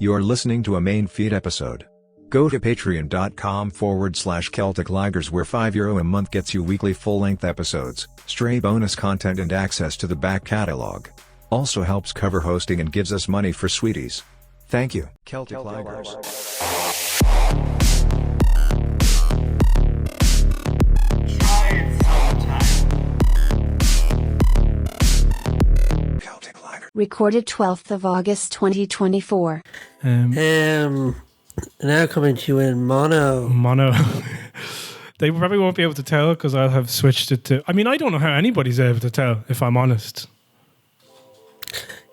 You're listening to a main feed episode. Go to patreon.com/Celtic Lagers where €5 a month gets you weekly full-length episodes, stray bonus content and access to the back catalogue. Also helps cover hosting and gives us money for sweeties. Thank you. Celtic Lagers. Recorded 12th of August 2024. Now coming to you in mono. They probably won't be able to tell because I'll have switched it to... I mean, I don't know how anybody's able to tell, if I'm honest.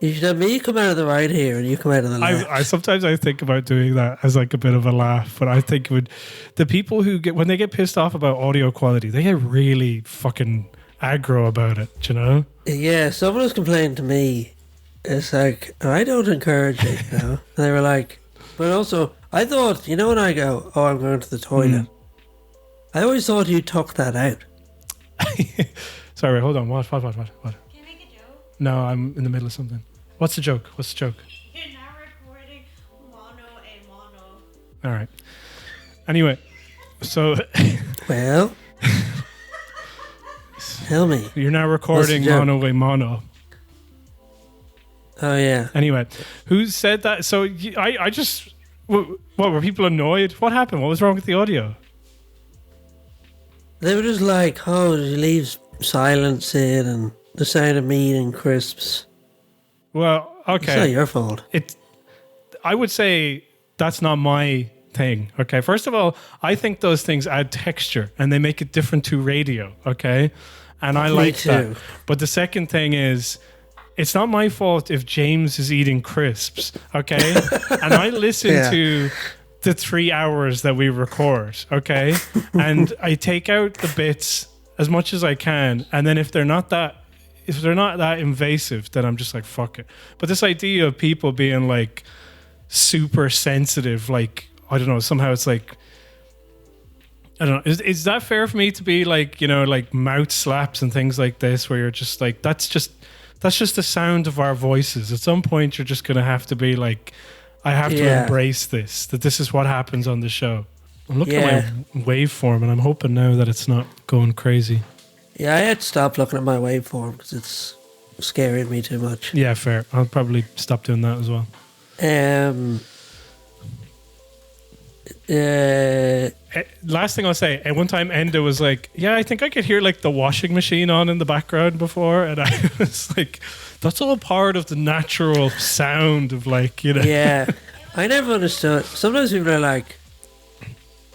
You should have me come out of the right here and you come out of the left. Sometimes I think about doing that as like a bit of a laugh, but I think it would... The people who get... When they get pissed off about audio quality, they get really fucking aggro about it, do you know? Yeah, someone was complaining to me. It's like, I don't encourage it, you know? And they were like... But also, I thought, you know when I go, oh, I'm going to the toilet, I always thought you took that out. Sorry, hold on. What? Can you make a joke? No, I'm in the middle of something. What's the joke? You're now recording mono a mono. All right. Anyway, so... Well... Tell me. You're now recording mono a mono. Oh, yeah. Anyway, who said that? So I just... What, were people annoyed? What happened? What was wrong with the audio? They were just like, oh, did you leave silence in and the sound of meat and crisps? Well, okay. It's not your fault. I would say that's not my thing, okay? First of all, I think those things add texture and they make it different to radio, okay? And I like that. But the second thing is... It's not my fault if James is eating crisps, okay? And I listen to the 3 hours that we record, okay? And I take out the bits as much as I can, and then if they're not that invasive, then I'm just like, fuck it. But this idea of people being like super sensitive, like, I don't know, somehow it's like, I don't know, is that fair for me to be like, you know, like mouth slaps and things like this, where you're just like, that's just the sound of our voices. At some point, you're just going to have to be like, I have to embrace this, that this is what happens on the show. I'm looking at my waveform and I'm hoping now that it's not going crazy. Yeah, I had to stop looking at my waveform because it's scaring me too much. Yeah, fair. I'll probably stop doing that as well. Last thing I'll say, at one time Enda was like, yeah, I think I could hear like the washing machine on in the background before, and I was like, that's all part of the natural sound of like, you know. Yeah, I never understood. Sometimes people are like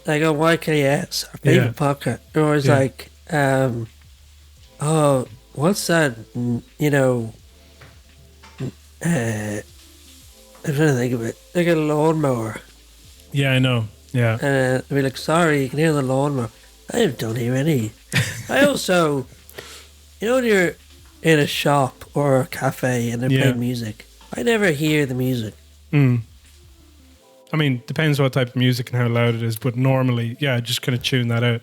go YKS or Paper Pocket, or it's like, oh, what's that, you know, I'm trying to think of it, like a lawnmower. Yeah, I know. Yeah. And I'd be like, sorry, you can hear the lawnmower. I don't hear any. I also, you know, when you're in a shop or a cafe and they're playing music, I never hear the music. I mean, depends what type of music and how loud it is, but normally, just kind of tune that out.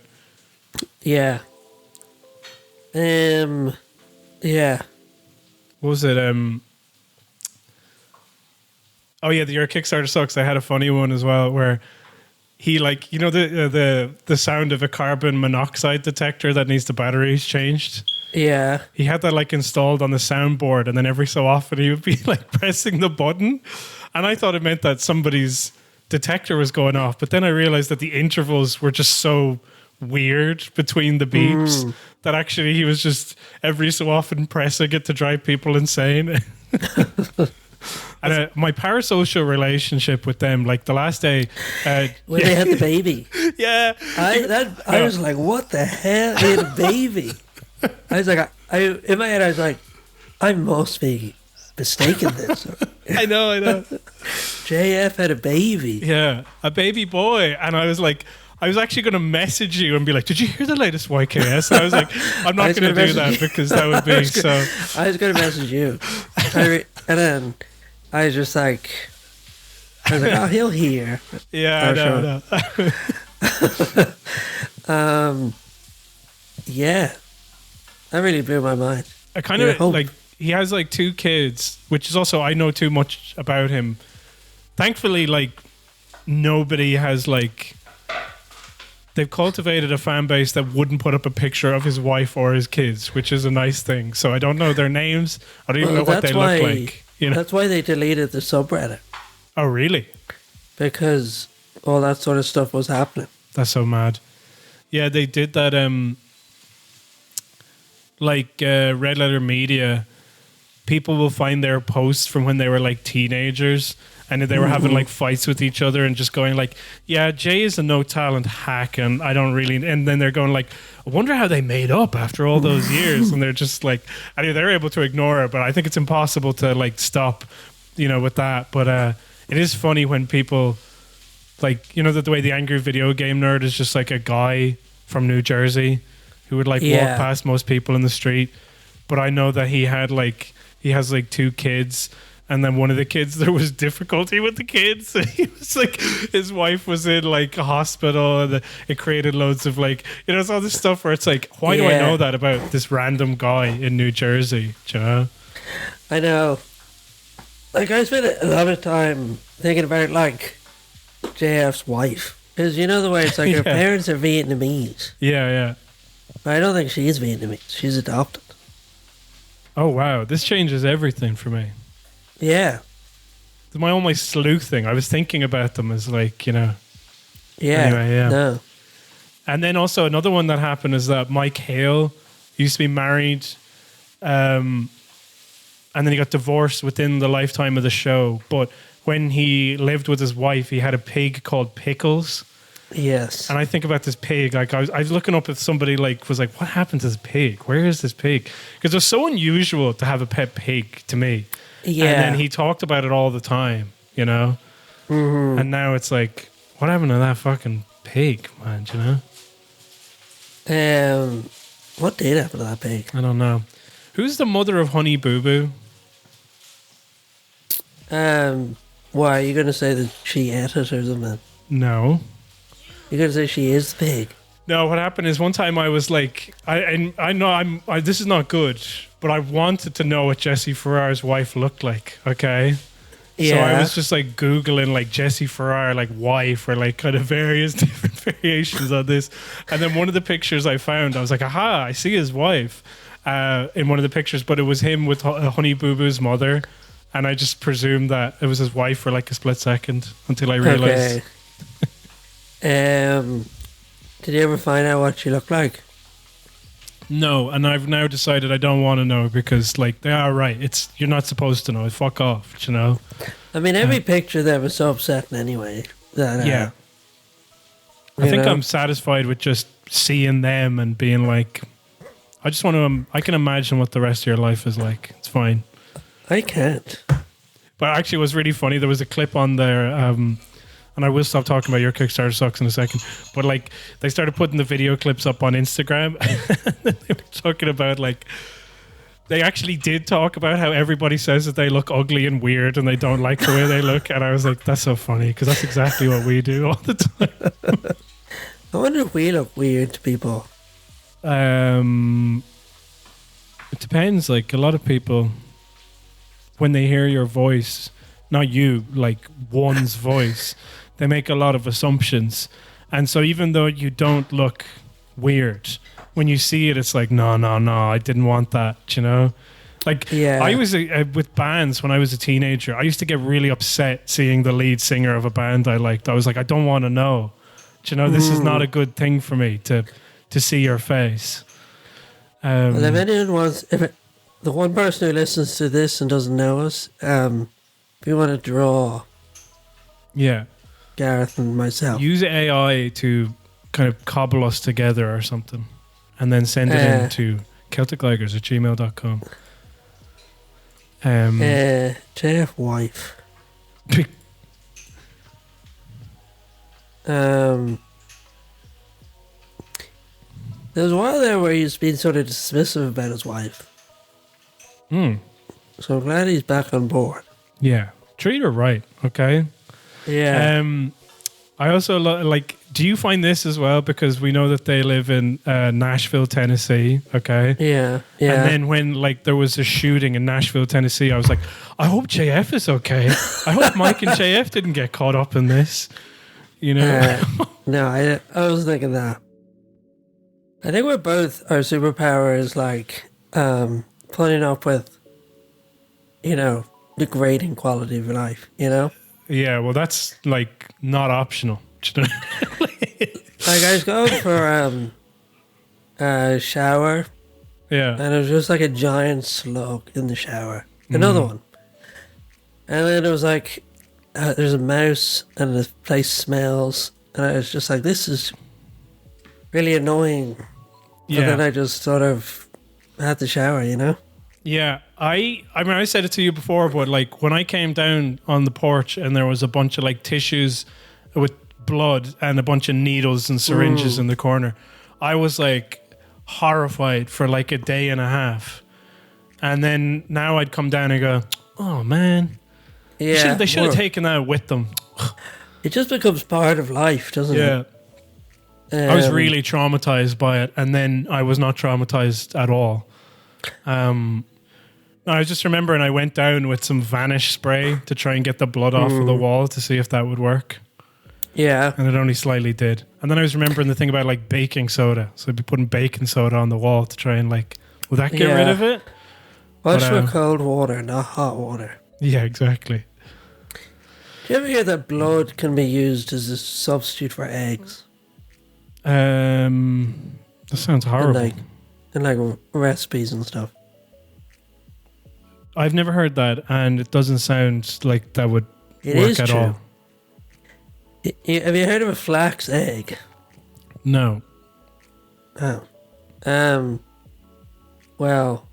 Yeah. Yeah. What was it? Oh yeah, your Kickstarter sucks. I had a funny one as well where he, like, you know, the sound of a carbon monoxide detector that needs the batteries changed. Yeah. He had that like installed on the soundboard, and then every so often he would be like pressing the button, and I thought it meant that somebody's detector was going off, but then I realized that the intervals were just so weird between the beeps that actually he was just every so often pressing it to drive people insane. And my parasocial relationship with them, like the last day, when they had the baby, I was like, "What the hell? They had a baby." I was like, in my head, I was like, "I must be mistaken this." I know. JF had a baby. Yeah, a baby boy, and I was like, I was actually going to message you and be like, "Did you hear the latest YKS?" And I was like, "I'm not going to do that because that would be so." I was going to message you, and then I was just like, "Oh, he'll hear." Yeah, I know. Yeah, that really blew my mind. I kind of like, he has like 2 kids, which is also, I know too much about him thankfully, like, nobody has, like, they've cultivated a fan base that wouldn't put up a picture of his wife or his kids, which is a nice thing. So I don't know their names. I don't even know what they look like. You know? That's why they deleted the subreddit. Oh, really? Because all that sort of stuff was happening. That's so mad. Yeah, they did that. Red Letter Media, people will find their posts from when they were like teenagers, and they were having like fights with each other and just going like, yeah, Jay is a no talent hack, and I don't really. And then they're going like, I wonder how they made up after all those years. And they're just like, I mean, they're able to ignore it, but I think it's impossible to like stop, with that. But it is funny when people like, the way the Angry Video Game Nerd is just like a guy from New Jersey who would like walk past most people in the street. But I know that he has like 2 kids. And then one of the kids, there was difficulty with the kids. He was like, his wife was in like a hospital, and it created loads of like, it's all this stuff where it's like, why do I know that about this random guy in New Jersey? Do you know? I know. Like, I spent a lot of time thinking about like JF's wife. Because the way it's like her parents are Vietnamese. Yeah. But I don't think she's Vietnamese. She's adopted. Oh, wow. This changes everything for me. Yeah. My only sleuth thing, I was thinking about them as like, Yeah. Anyway, yeah. No. And then also another one that happened is that Mike Hale used to be married, and then he got divorced within the lifetime of the show. But when he lived with his wife, he had a pig called Pickles. Yes. And I think about this pig, like I was looking up if somebody was like, what happened to this pig? Where is this pig? Because it was so unusual to have a pet pig to me. Yeah. And then he talked about it all the time, Mm-hmm. And now it's like, what happened to that fucking pig, man, What did happen to that pig? I don't know. Who's the mother of Honey Boo Boo? Why, are you going to say that she ate it or something? No. You're going to say she is the pig? No, what happened is one time I was like, I know this is not good, but I wanted to know what Jesse Farrar's wife looked like, okay? Yeah. So I was just like Googling like Jesse Farrar, like wife, or like kind of various different variations on this. And then one of the pictures I found, I was like, aha, I see his wife in one of the pictures, but it was him with Honey Boo Boo's mother. And I just presumed that it was his wife for like a split second until I realized. Okay. Did you ever find out what she looked like? No, and I've now decided I don't want to know because, like, they are right. You're not supposed to know. Fuck off, I mean, every picture there was so upsetting anyway. Yeah. I think I'm satisfied with just seeing them and being like, I just want to, I can imagine what the rest of your life is like. It's fine. I can't. But actually, it was really funny. There was a clip on there, and I will stop talking about your Kickstarter sucks in a second. But like, they started putting the video clips up on Instagram. And they were talking about like, they actually did talk about how everybody says that they look ugly and weird and they don't like the way they look. And I was like, that's so funny because that's exactly what we do all the time. I wonder if we look weird to people. It depends. Like, a lot of people, when they hear your voice, not you, like one's voice, they make a lot of assumptions. And so even though you don't look weird, when you see it, it's like, no, I didn't want that, Like, yeah. I was with bands when I was a teenager. I used to get really upset seeing the lead singer of a band I liked. I was like, I don't want to know. This is not a good thing for me to see your face. Well, if anyone wants, the one person who listens to this and doesn't know us, if you want to draw, Gareth and myself, use AI to kind of cobble us together or something, and then send it in to celticligers@gmail.com. JF wife. There was a while there where he's been sort of dismissive about his wife. So I'm glad he's back on board. Yeah. Treat her right, okay? Yeah. I also like. Do you find this as well? Because we know that they live in Nashville, Tennessee. Okay. Yeah. And then when like there was a shooting in Nashville, Tennessee, I was like, I hope JF is okay. I hope Mike and JF didn't get caught up in this. You know. No, I was thinking that. I think we're both our superpower is like putting up with, you know, degrading quality of life. You know. Yeah. Well, that's like not optional. Do you know? Like I was going for a shower, Yeah. and it was just like a giant slug in the shower. Another one, and then it was like there's a mouse, and the place smells, and I was just like, this is really annoying. Yeah. And then I just sort of had to shower, you know. Yeah, I mean, I said it to you before, but like when I came down on the porch and there was a bunch of like tissues with blood and a bunch of needles and syringes in the corner, I was like horrified for like a day and a half. And then now I'd come down and go, oh man, Yeah, they should have taken that with them. It just becomes part of life, doesn't Yeah. it? I was really traumatized by it, and then I was not traumatized at all. I just remembering I went down with some Vanish spray to try and get the blood off of the wall to see if that would work. Yeah. And it only slightly did. And then I was remembering the thing about like baking soda. So I'd be putting baking soda on the wall to try and like, will that get rid of it? Wash But, with cold water, not hot water. Yeah, exactly. Do you ever hear that blood can be used as a substitute for eggs? That sounds horrible. In like recipes and stuff. I've never heard that, and it doesn't sound like that would It work is at true. all. Have you heard of a flax egg? No. Oh. Well,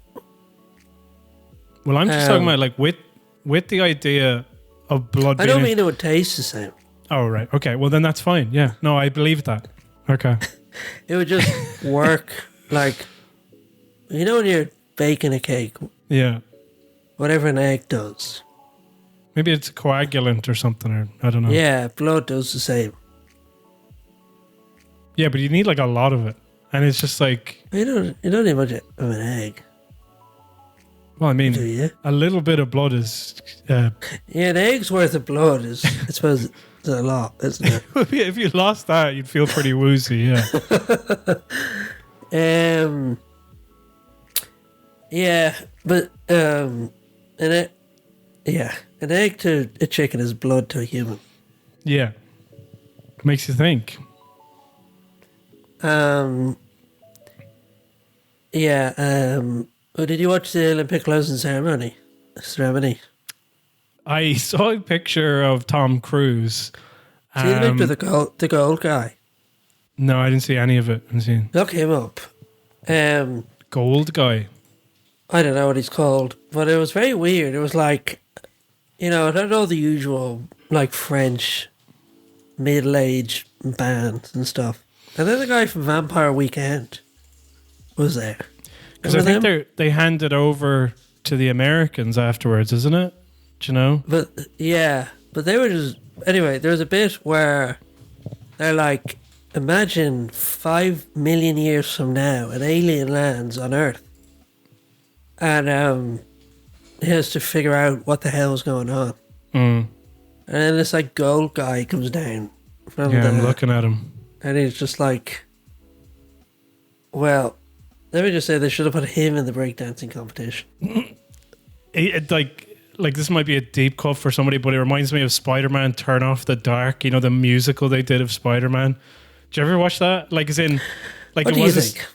Well, I'm just talking about like with the idea of blood. I don't mean it would taste the same. Oh right. Okay. Well, then that's fine. Yeah. No, I believe that. Okay. It would just work like, you know, when you're baking a cake, Yeah. whatever an egg does. Maybe it's a coagulant or something, or I don't know. Yeah, blood does the same. Yeah, but you need like a lot of it, and it's just like, You don't need much of an egg, well, I do mean, you? a little bit of blood is. Yeah, an egg's worth of blood is, I suppose, it's a lot, isn't it? If you lost that, you'd feel pretty woozy. Yeah. Yeah, but an egg to a chicken is blood to a human. Yeah. Makes you think. Did you watch the Olympic closing ceremony? I saw a picture of Tom Cruise. See the picture of the gold guy? No, I didn't see any of it. I didn't see Look him up. gold guy. I don't know what he's called, but it was very weird. It was like, you know, I don't know the usual like French middle-aged bands and stuff. And then the guy from Vampire Weekend was there. Because I think they handed over to the Americans afterwards, isn't it? Do you know? But yeah, but they were just anyway. There was a bit where they're like, imagine 5 million years from now, an alien lands on Earth, and he has to figure out what the hell's going on. Mm. And then this like gold guy comes down from Yeah, I'm looking at him. and he's just like, well, let me just say they should have put him in the breakdancing competition. It, like this might be a deep cut for somebody, but it reminds me of Spider-Man Turn Off the Dark, you know, the musical they did of Spider-Man. Did you ever watch that? Like, as in, like, What it do you was think?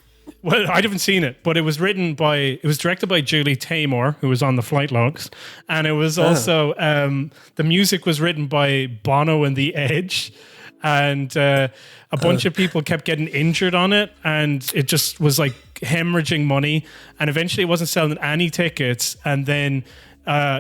well, I haven't seen it, but it was directed by Julie Taymor, who was on the flight logs, and it was also the music was written by Bono and The Edge, and a bunch of people kept getting injured on it, and it just was like hemorrhaging money, and eventually it wasn't selling any tickets, and then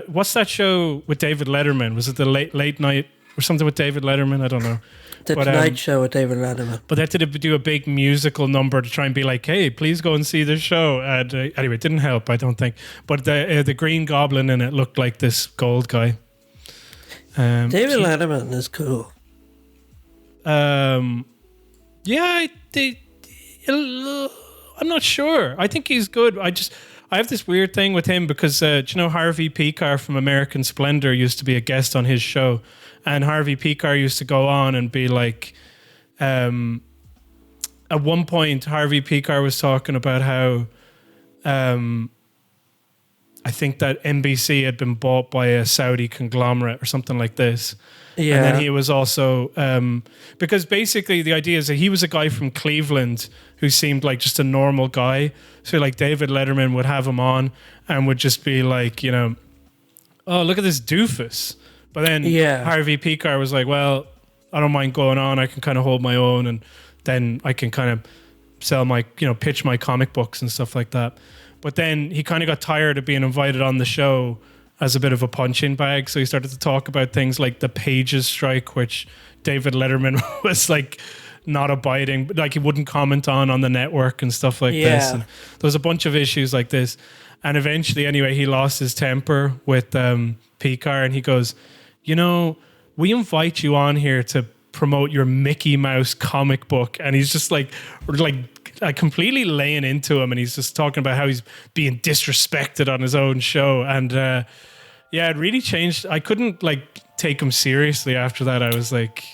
what's that show with David Letterman? Was it the late night or something with David Letterman? I don't know. The Tonight Show with David Letterman. But they had to do a big musical number to try and be like, hey, please go and see the show. And anyway, it didn't help, I don't think. But the Green Goblin in it looked like this gold guy. David Letterman is cool. Yeah, I'm not sure. I think he's good. I have this weird thing with him because do you know Harvey Picar from American Splendor used to be a guest on his show, and Harvey Picar used to go on and be like, at one point Harvey Picar was talking about how I think that NBC had been bought by a Saudi conglomerate or something like this. Yeah. And then he was also, because basically the idea is that he was a guy from Cleveland who seemed like just a normal guy. So like David Letterman would have him on and would just be like, you know, oh, look at this doofus. But then Harvey Picar was like, well, I don't mind going on. I can kind of hold my own, and then I can kind of sell my, you know, pitch my comic books and stuff like that. But then he kind of got tired of being invited on the show as a bit of a punching bag. So he started to talk about things like the Pages strike, which David Letterman was like not abiding, like he wouldn't comment on the network and stuff like this. And there was a bunch of issues like this. And eventually, anyway, he lost his temper with Picar, and he goes, you know, we invite you on here to promote your Mickey Mouse comic book. And he's just like completely laying into him, and he's just talking about how he's being disrespected on his own show. And it really changed. I couldn't like take him seriously after that. I was like,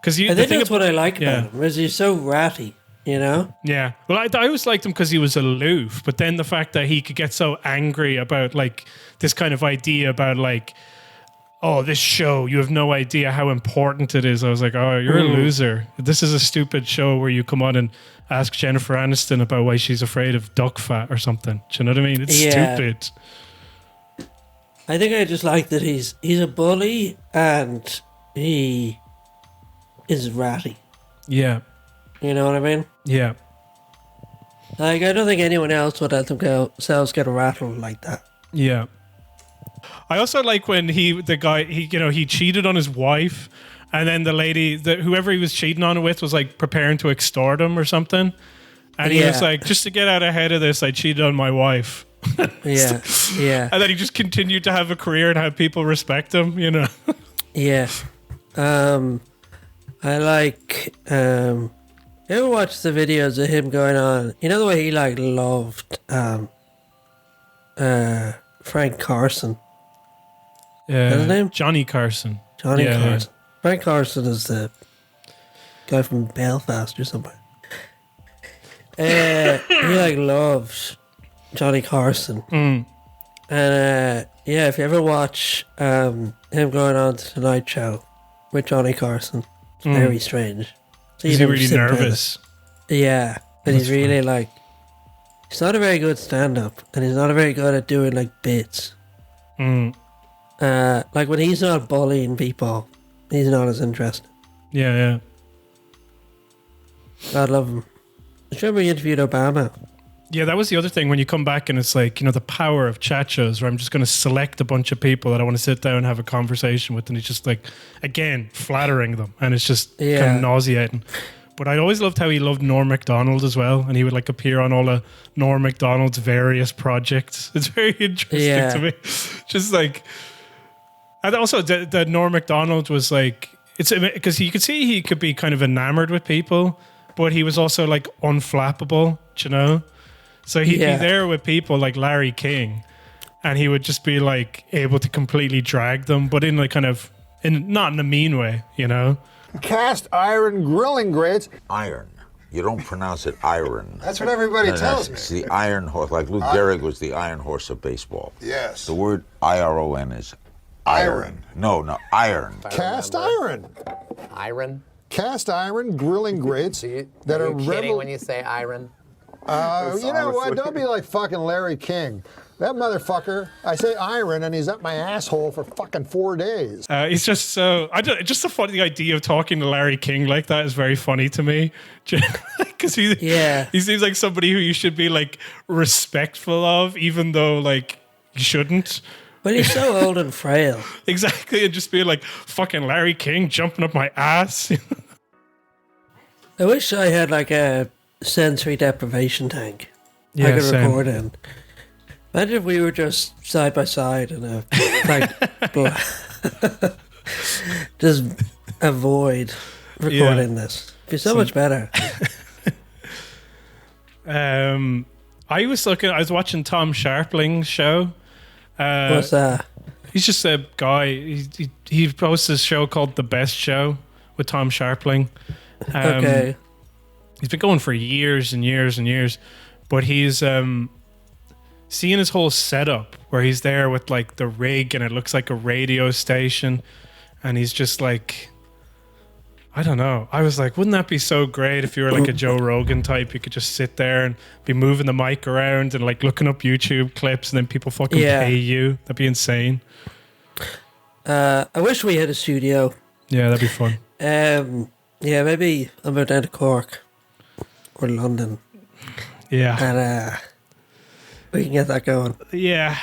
because I think that's what I like about him, is he's so ratty, you know? Yeah. Well, I always liked him because he was aloof, but then the fact that he could get so angry about like this kind of idea about like, oh, this show, you have no idea how important it is. I was like, oh, you're a loser. This is a stupid show where you come on and ask Jennifer Aniston about why she's afraid of duck fat or something. Do you know what I mean? It's stupid. I think I just like that he's a bully and he is ratty. Yeah. You know what I mean? Yeah. Like, I don't think anyone else would let themselves get rattled like that. Yeah. I also like when he cheated on his wife, and then the lady, whoever he was cheating on with, was like preparing to extort him or something. And he was like, just to get out ahead of this, I cheated on my wife. Yeah. And then he just continued to have a career and have people respect him, you know? Yeah. I like, you ever watch the videos of him going on, you know the way he like loved Frank Carson? Yeah. His name? Johnny Carson. Johnny Carson. Yeah. Frank Carson is the guy from Belfast or somewhere. He like loves Johnny Carson. And if you ever watch him going on to Tonight Show with Johnny Carson, it's very strange. So is he really nervous? Yeah. And he's really like, he's not a very good stand-up, and he's not very good at doing like bits. Like when he's not bullying people, he's not as interested. Yeah. I love him. I remember he interviewed Obama. Yeah, that was the other thing when you come back and it's like, you know, the power of chat shows where I'm just going to select a bunch of people that I want to sit down and have a conversation with, and he's just like, again, flattering them, and it's just kind of nauseating. But I always loved how he loved Norm Macdonald as well, and he would like appear on all of Norm Macdonald's various projects. It's very interesting to me. Just like, and also that Norm Macdonald was like, it's because you could see he could be kind of enamored with people, but he was also like unflappable, you know? So he'd be there with people like Larry King, and he would just be like able to completely drag them, but in like kind of, not in a mean way, you know? Cast iron grilling grits. Iron. You don't pronounce it iron. That's what everybody tells me. It's the iron horse. Like Lou Gehrig was the iron horse of baseball. Yes. The word I-R-O-N is iron. No, iron. Cast iron. Iron? Cast iron grilling grits that are kidding when you say iron? You know what? Don't be like fucking Larry King. That motherfucker, I say iron, and he's up my asshole for fucking 4 days. He's just so... just the funny idea of talking to Larry King like that is very funny to me. Because he seems like somebody who you should be like respectful of, even though like you shouldn't. Well, he's so old and frail. Exactly, and just be like, fucking Larry King jumping up my ass. I wish I had like a sensory deprivation tank I could record in. Imagine if we were just side by side in a like just avoid. recording this. It'd be so much better. I was watching Tom Sharpling's show. What's that? He's just a guy. He hosts this show called The Best Show with Tom Sharpling. Okay. He's been going for years and years and years, but he's seeing his whole setup where he's there with like the rig and it looks like a radio station, and he's just like, I don't know. I was like, wouldn't that be so great if you were like a Joe Rogan type? You could just sit there and be moving the mic around and like looking up YouTube clips, and then people fucking pay you. That'd be insane. I wish we had a studio. Yeah, that'd be fun. Yeah, maybe I'll move down to Cork or London. Yeah. And we can get that going. Yeah.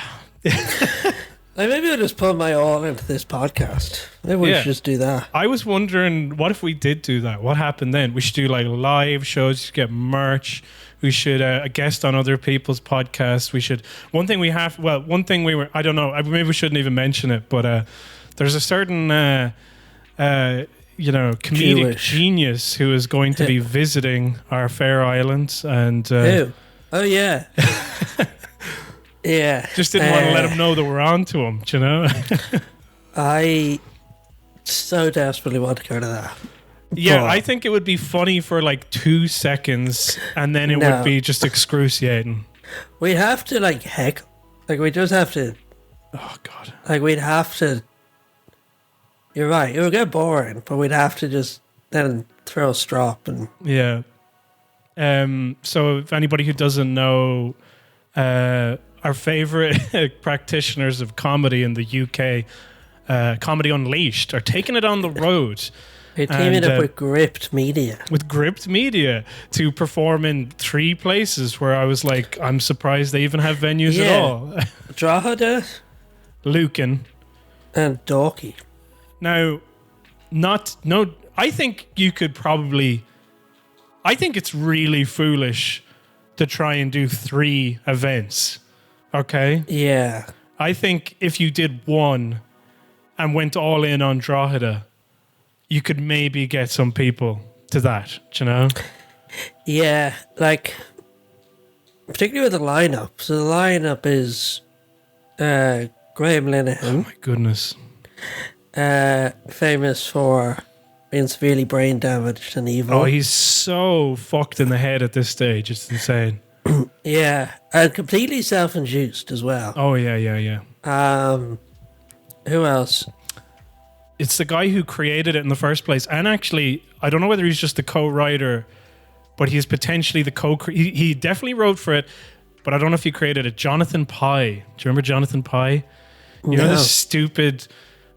Maybe I'll just put my all into this podcast. Maybe we should just do that. I was wondering, what if we did do that? What happened then? We should do like live shows, get merch. We should guest on other people's podcasts. We should. One thing we were, I don't know, maybe we shouldn't even mention it, but there's a certain, comedic genius who is going to be visiting our Fair Islands. And who? Oh, yeah. Yeah. Just didn't want to let him know that we're on to him, do you know? I so desperately want to go to that. Yeah, I think it would be funny for like 2 seconds, and then it would be just excruciating. We'd have to like heckle. Like we just have to. Oh God. Like we'd have to. You're right. It would get boring, but we'd have to just then throw a strop and. Yeah. So if anybody who doesn't know, our favorite practitioners of comedy in the UK, Comedy Unleashed, are taking it on the road. They're teaming up with Gripped Media. With Gripped Media to perform in 3 places where I was like, I'm surprised they even have venues at all. Drogheda, Lucan, and Dalkey. Now, I think you could probably. I think it's really foolish to try and do 3 events. Okay? Yeah. I think if you did one and went all in on Drogheda, you could maybe get some people to that, do you know? Yeah, like, particularly with the lineup. So the lineup is Graham Linehan. Oh my goodness. Famous for being severely brain damaged and evil. Oh, he's so fucked in the head at this stage. It's insane. Yeah, and completely self-induced as well. Oh, yeah. Who else? It's the guy who created it in the first place. And actually, I don't know whether he's just the co-writer, but he's potentially the he definitely wrote for it, but I don't know if he created it. Jonathan Pie. Do you remember Jonathan Pie? You know, this stupid,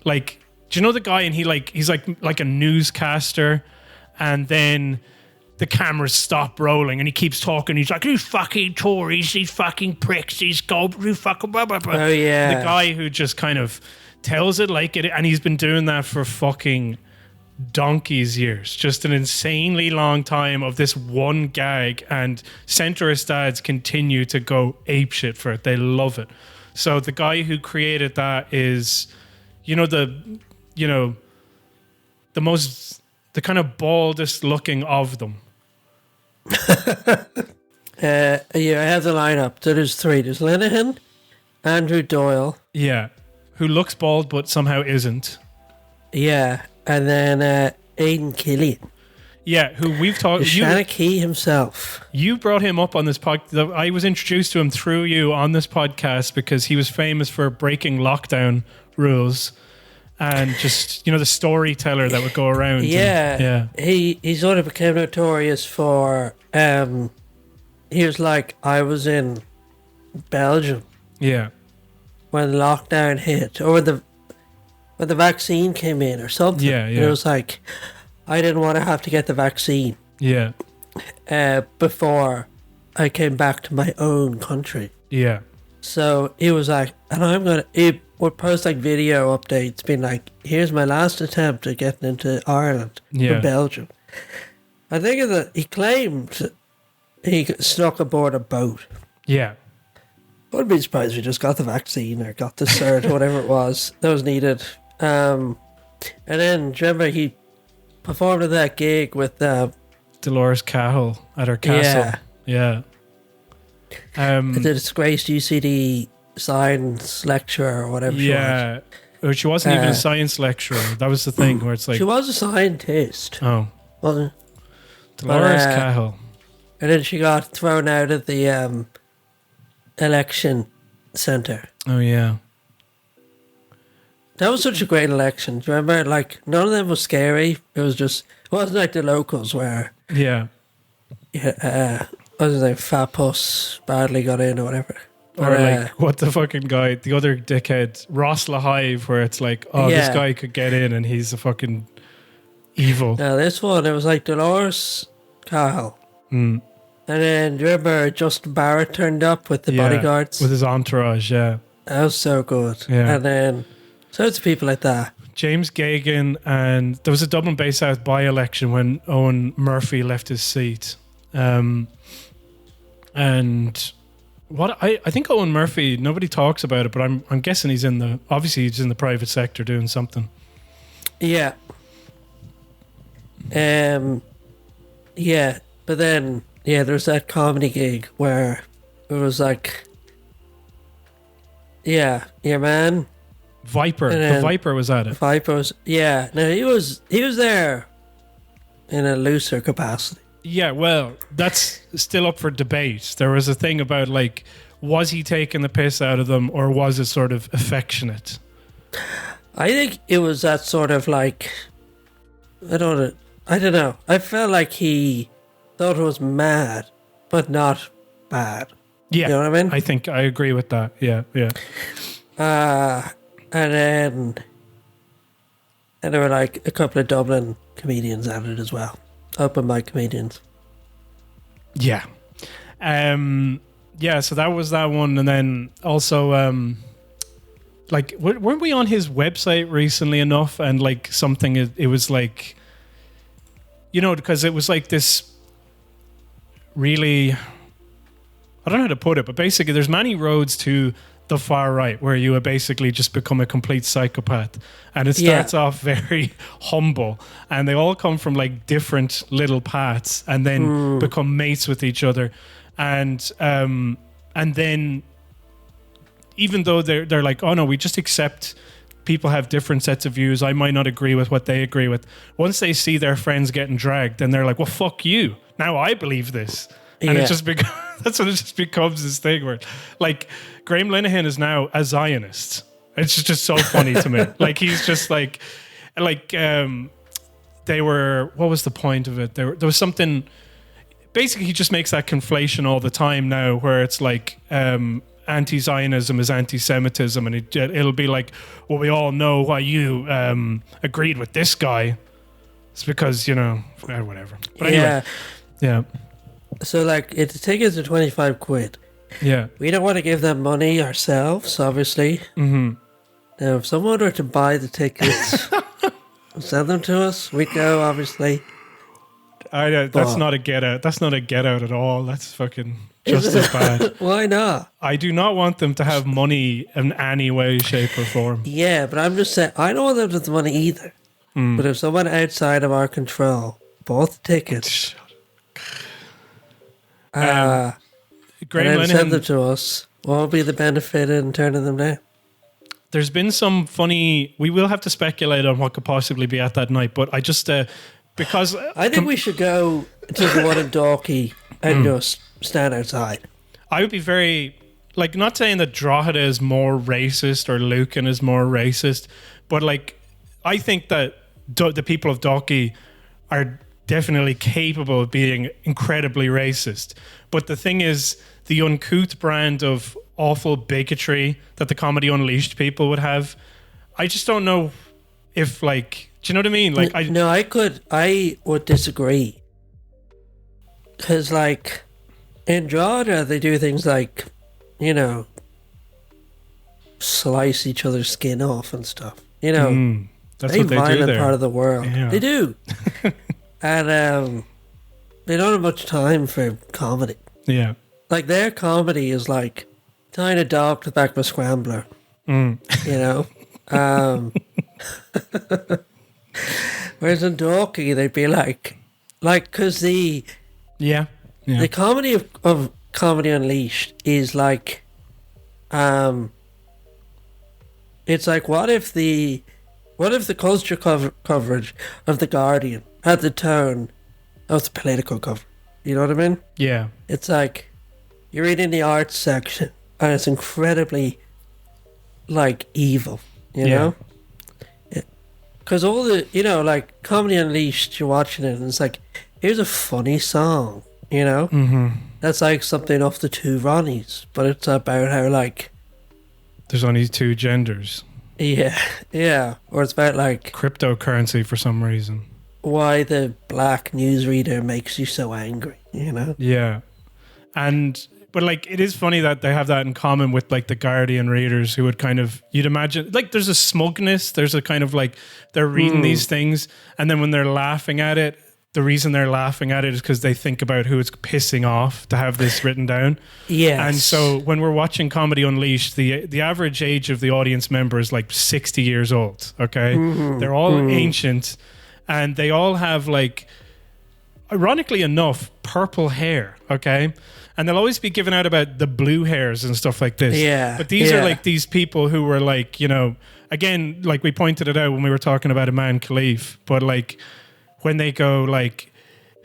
like, do you know the guy? And he's like a newscaster, and then the cameras stop rolling and he keeps talking. He's like, "You fucking Tories, these fucking pricks, these gob, you fucking blah, blah, blah." Oh, yeah. The guy who just kind of tells it like it, and he's been doing that for fucking donkey's years. Just an insanely long time of this one gag, and centrist dads continue to go apeshit for it. They love it. So the guy who created that is, the kind of baldest looking of them. Yeah, I have the lineup. So there's 3. There's Linehan, Andrew Doyle. Yeah. Who looks bald but somehow isn't. Yeah. And then Aidan Killian. Yeah, who we've talked... Shanachie himself. You brought him up on this podcast. I was introduced to him through you on this podcast because he was famous for breaking lockdown rules and just, the storyteller that would go around. Yeah. He sort of became notorious for... he was like, I was in Belgium. Yeah. When lockdown hit, or when the vaccine came in or something. Yeah. And it was like, I didn't want to have to get the vaccine. Yeah. Before I came back to my own country. Yeah. So he was like, and he would post like video updates being like, here's my last attempt at getting into Ireland from Belgium. I think that he claimed he snuck aboard a boat. Yeah. I wouldn't be surprised if he just got the vaccine or got the cert, whatever it was that was needed. And then, do you remember performed at that gig with Dolores Cahill at her castle. Yeah. the disgraced UCD science lecturer or whatever she was. Yeah. Or she wasn't even a science lecturer. That was the thing where it's like... She was a scientist. Oh. Wasn't Dolores Cahill. And then she got thrown out of the election centre. Oh, yeah. That was such a great election. Do you remember? Like, none of them was scary. It was just... It wasn't like the locals where... Yeah. What was his name? Fat Puss badly got in or whatever. Or like, what the fucking guy, the other dickhead, Ross Lahive, where it's like, oh, this guy could get in and he's a fucking evil. Now, this one, it was like Dolores Cahill. And then, do you remember Justin Barrett turned up with the bodyguards? With his entourage, yeah. That was so good. Yeah. And then, loads of people like that. James Gagan, and there was a Dublin Bay South by-election when Owen Murphy left his seat. And what I think Owen Murphy, nobody talks about it, but I'm guessing he's in the private sector doing something. Yeah. Yeah, but then there's that comedy gig where it was like, your man Viper, the Viper was at it. Viper was, no, he was there in a looser capacity. Yeah, well, that's still up for debate. There was a thing about, like, was he taking the piss out of them or was it sort of affectionate? I think it was that sort of like, I don't know. I felt like he thought it was mad, but not bad. Yeah. You know what I mean? I think I agree with that. Yeah. And there were like a couple of Dublin comedians at it as well. Open mic comedians. Yeah. So that was that one. And then also, like, weren't we on his website recently enough? And like something, it was like, you know, because it was like this really, I don't know how to put it, but basically there's many roads to the far right where you basically just become a complete psychopath, and it starts off very humble, and they all come from like different little paths and then become mates with each other, and then even though they're like, oh no, we just accept people have different sets of views, I might not agree with what they agree with, once they see their friends getting dragged, then they're like, well, fuck you, now I believe this. And it just that's when it just becomes this thing where, like, Graham Linehan is now a Zionist. It's just so funny to me. Like, he's just like they were. What was the point of it? There was something. Basically, he just makes that conflation all the time now, where it's like anti-Zionism is anti-Semitism, and it'll be like, well, we all know why you agreed with this guy. It's because, you know, whatever. But anyway, yeah. So, like, the tickets are 25 quid. Yeah. We don't want to give them money ourselves, obviously. Mm-hmm. Now, if someone were to buy the tickets, send them to us, we'd go, obviously. That's not a get out. That's not a get out at all. That's fucking just as bad. Why not? I do not want them to have money in any way, shape, or form. Yeah, but I'm just saying, I don't want them to have the money either. But if someone outside of our control bought the tickets... Graham and send them Linehan, to us. What will be the benefit in turning them down? there's been some funny. We will have to speculate on what could possibly be at that night, but I just because I think we should go to the one in Dalkey and just stand outside. I would be very like, not saying that Drogheda is more racist or Lucan is more racist, but like I think that the people of Dalkey are definitely capable of being incredibly racist. But the thing is, the uncouth brand of awful bigotry that the Comedy Unleashed people would have, I just don't know if, like, do you know what I mean? Like, I would disagree. Because, like, in Drogheda, they do things like, you know, slice each other's skin off and stuff. You know, that's very what they violent do there. part of the world. Yeah. They do. And they don't have much time for comedy. Yeah. Like, their comedy is like tying a dog to the back of a scrambler. You know? Where Whereas in Dorky, they'd be like, because the Yeah. comedy of Comedy Unleashed is like, it's like, what if the culture coverage of The Guardian had the tone of the political cover? You know what I mean? Yeah. It's like, you're reading the arts section, and it's incredibly, like, evil, you know? Because all the, like, Comedy Unleashed, you're watching it, and it's like, here's a funny song, you know? Mm-hmm. That's like something off the Two Ronnies, but it's about how, like... There's only two genders. Yeah. Or it's about, like... Cryptocurrency for some reason. Why the black newsreader makes you so angry, you know? Yeah. But like, it is funny that they have that in common with like the Guardian readers who would kind of, you'd imagine, like there's a smugness, there's a kind of like, they're reading these things, and then when they're laughing at it, the reason they're laughing at it is because they think about who it's pissing off to have this written down. Yes. And so when we're watching Comedy Unleashed, the average age of the audience member is like 60 years old, okay? They're all ancient, and they all have like, ironically enough, purple hair, okay? And they'll always be giving out about the blue hairs and stuff like this. Yeah. But these are like these people who were like, again, like we pointed it out when we were talking about Imam Khalif, but like when they go like,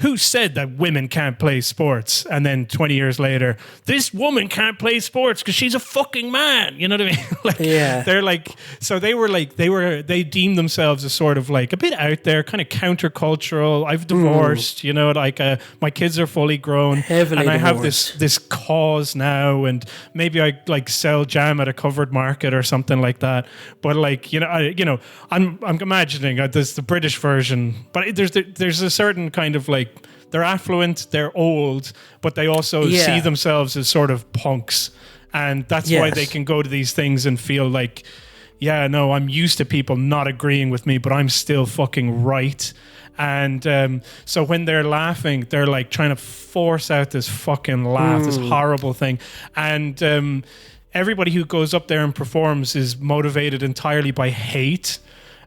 who said that women can't play sports? And then 20 years later, this woman can't play sports because she's a fucking man. You know what I mean? They're like, so they deemed themselves as sort of like a bit out there, kind of countercultural. I've divorced, like my kids are fully grown. Heavily and I have divorced. this cause now, and maybe I like sell jam at a covered market or something like that. But like, I'm imagining there's the British version, but there's a certain kind of like, they're affluent, they're old, but they also see themselves as sort of punks. And that's why they can go to these things and feel like, I'm used to people not agreeing with me, but I'm still fucking right. And so when they're laughing, they're like trying to force out this fucking laugh, this horrible thing. And everybody who goes up there and performs is motivated entirely by hate.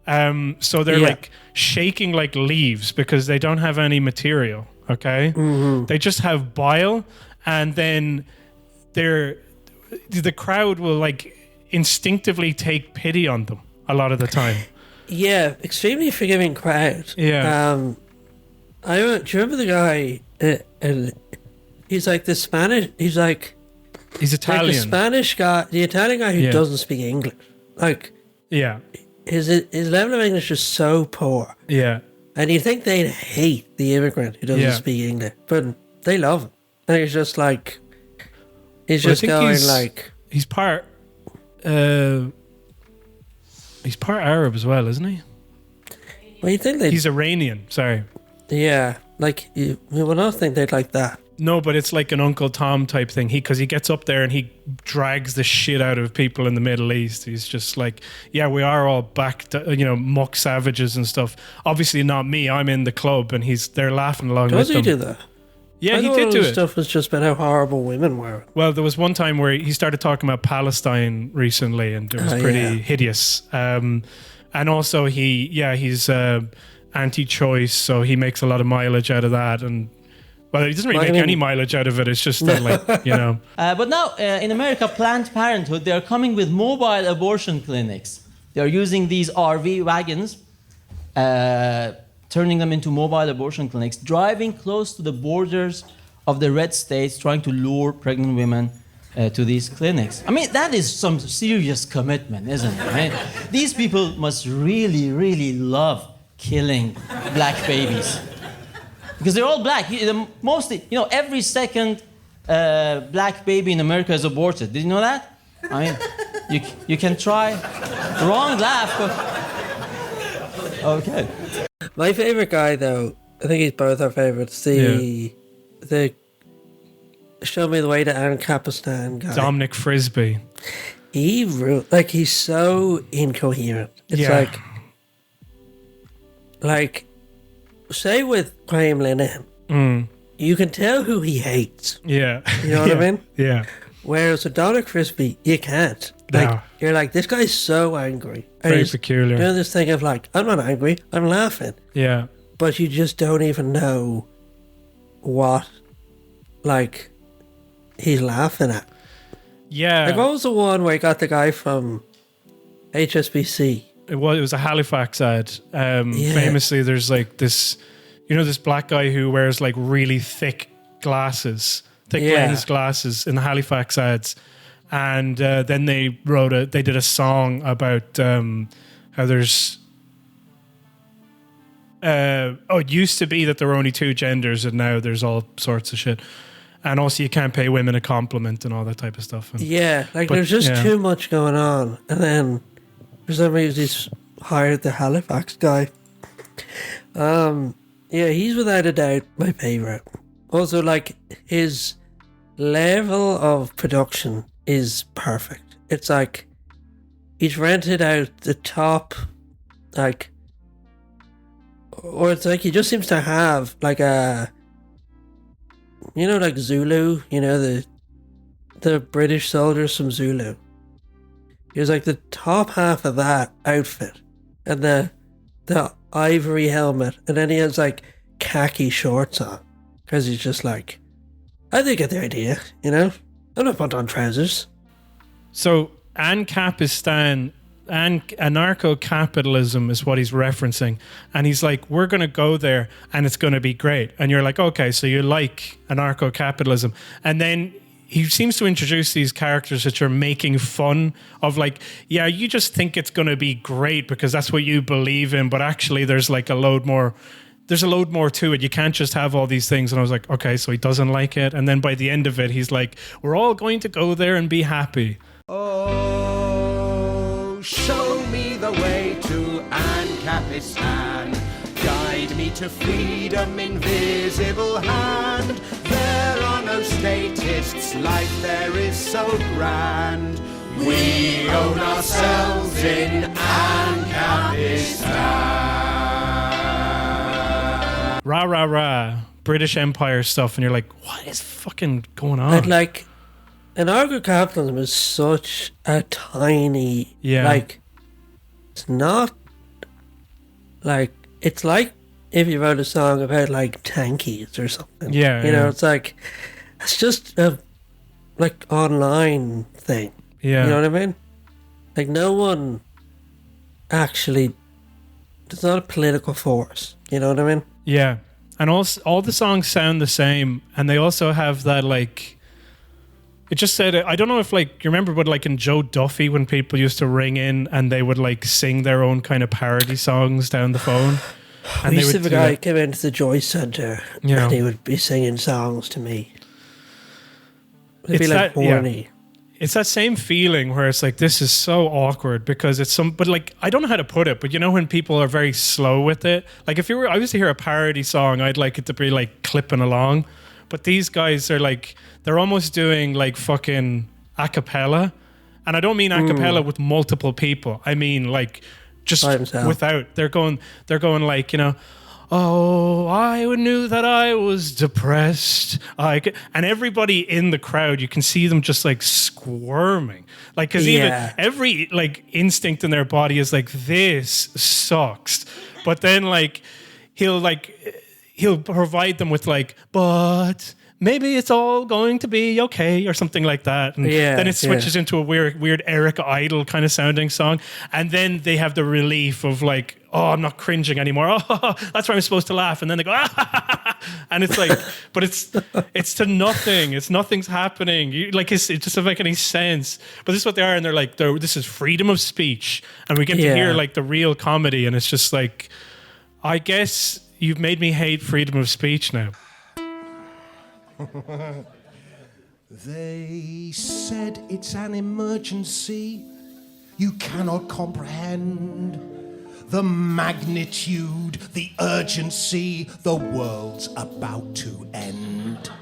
So they're like shaking like leaves because they don't have any material. Okay, they just have bile, and then the crowd will like instinctively take pity on them a lot of the time. Yeah, extremely forgiving crowd. Yeah. Do you remember the guy? He's like the Spanish. He's Italian. Like the Spanish guy, the Italian guy who doesn't speak English. Like, his level of English is so poor. Yeah. And you think they'd hate the immigrant who doesn't speak English, but they love him. And he's just like, he's part Arab as well, isn't he? Well, you think he's Iranian? Sorry. Yeah, like you would not think they'd like that. No, but it's like an Uncle Tom type thing. Because he gets up there and he drags the shit out of people in the Middle East. He's just like, we are all back to, muck savages and stuff. Obviously not me. I'm in the club and they're laughing along with them. Does he do that? Yeah, he did do it. Stuff was just about how horrible women were. Well, there was one time where he started talking about Palestine recently, and it was pretty hideous. And also he's anti-choice, so he makes a lot of mileage out of that. And well, he doesn't really make any mileage out of it. It's just But now in America, Planned Parenthood, they are coming with mobile abortion clinics. They are using these RV wagons, turning them into mobile abortion clinics, driving close to the borders of the red states, trying to lure pregnant women to these clinics. I mean, that is some serious commitment, isn't it? Right? These people must really, really love killing black babies. Because they're all black. Mostly, every second black baby in America is aborted. Did you know that? I mean, you can try. Wrong laugh, but... Okay. My favorite guy, though, I think he's both our favorites. The Show Me the Way to Ancapistan guy. Dominic Frisby. He's so incoherent. It's like, say with Graham Linehan, you can tell who he hates. Yeah. You know what I mean? Yeah. Whereas with Donna Crispy, you can't. Like, No. you're like, this guy's so angry. And Very he's peculiar. doing this thing of like, I'm not angry, I'm laughing. Yeah. But you just don't even know what, like, he's laughing at. Yeah. Like, what was the one where he got the guy from HSBC? It was a Halifax ad. Famously, there's like this, this black guy who wears like really thick lens glasses in the Halifax ads, and then they did a song about how there's. It used to be that there were only two genders, and now there's all sorts of shit. And also, you can't pay women a compliment and all that type of stuff. And, there's just too much going on. And then for some reason, he's hired the Halifax guy. He's without a doubt my favourite. Also, like, his level of production is perfect. It's like he's rented out the top, like, or it's like he just seems to have like a, like Zulu, the British soldiers from Zulu. He was like the top half of that outfit and the ivory helmet, and then he has like khaki shorts on because he's just like, I think I get the idea, I'm not put on trousers. So Anarcho-Capitalism is what he's referencing, and he's like, we're going to go there and it's going to be great. And you're like, okay, so you like anarcho-capitalism. And then he seems to introduce these characters that are making fun of, like, yeah, you just think it's going to be great because that's what you believe in, but actually there's like a load more to it. You can't just have all these things. And I was like, okay, so he doesn't like it. And then by the end of it, he's like, we're all going to go there and be happy. Oh, show me the way to Ancapistan. Guide me to freedom, invisible hand. There are no statists, life there is so grand. We own ourselves in Ancapistan. Rah, rah, rah. British Empire stuff. And you're like, what is fucking going on? And like, anarcho-capitalism is such a tiny, like, it's not, like, it's like if you wrote a song about, like, tankies or something. It's like, it's just a, like, online thing. Yeah. You know what I mean? Like, no one actually, it's not a political force. You know what I mean? Yeah. And all the songs sound the same, and they also have that, like, it just said, I don't know if, like, you remember, but like in Joe Duffy, when people used to ring in and they would like sing their own kind of parody songs down the phone. And we used to have a guy came into the Joy Centre and he would be singing songs to me. It'd be like horny. It's that same feeling where it's like, this is so awkward because it's but like, I don't know how to put it, but when people are very slow with it, like if I was to hear a parody song, I'd like it to be like clipping along. But these guys are like, they're almost doing like fucking a cappella. And I don't mean a cappella with multiple people. I mean like just without. They're going like, oh, I knew that I was depressed. And everybody in the crowd, you can see them just like squirming. Like, because even every like instinct in their body is like, this sucks. But then like, he'll provide them with like, but maybe it's all going to be okay or something like that. And then it switches into a weird Eric Idle kind of sounding song. And then they have the relief of like, oh, I'm not cringing anymore. Oh, that's where I'm supposed to laugh. And then they go, ah! And it's like, but it's to nothing. Nothing's happening. It just doesn't make any sense. But this is what they are. And they're like, this is freedom of speech. And we get to hear like the real comedy. And it's just like, I guess you've made me hate freedom of speech now. They said it's an emergency. You cannot comprehend the magnitude, the urgency. The world's about to end.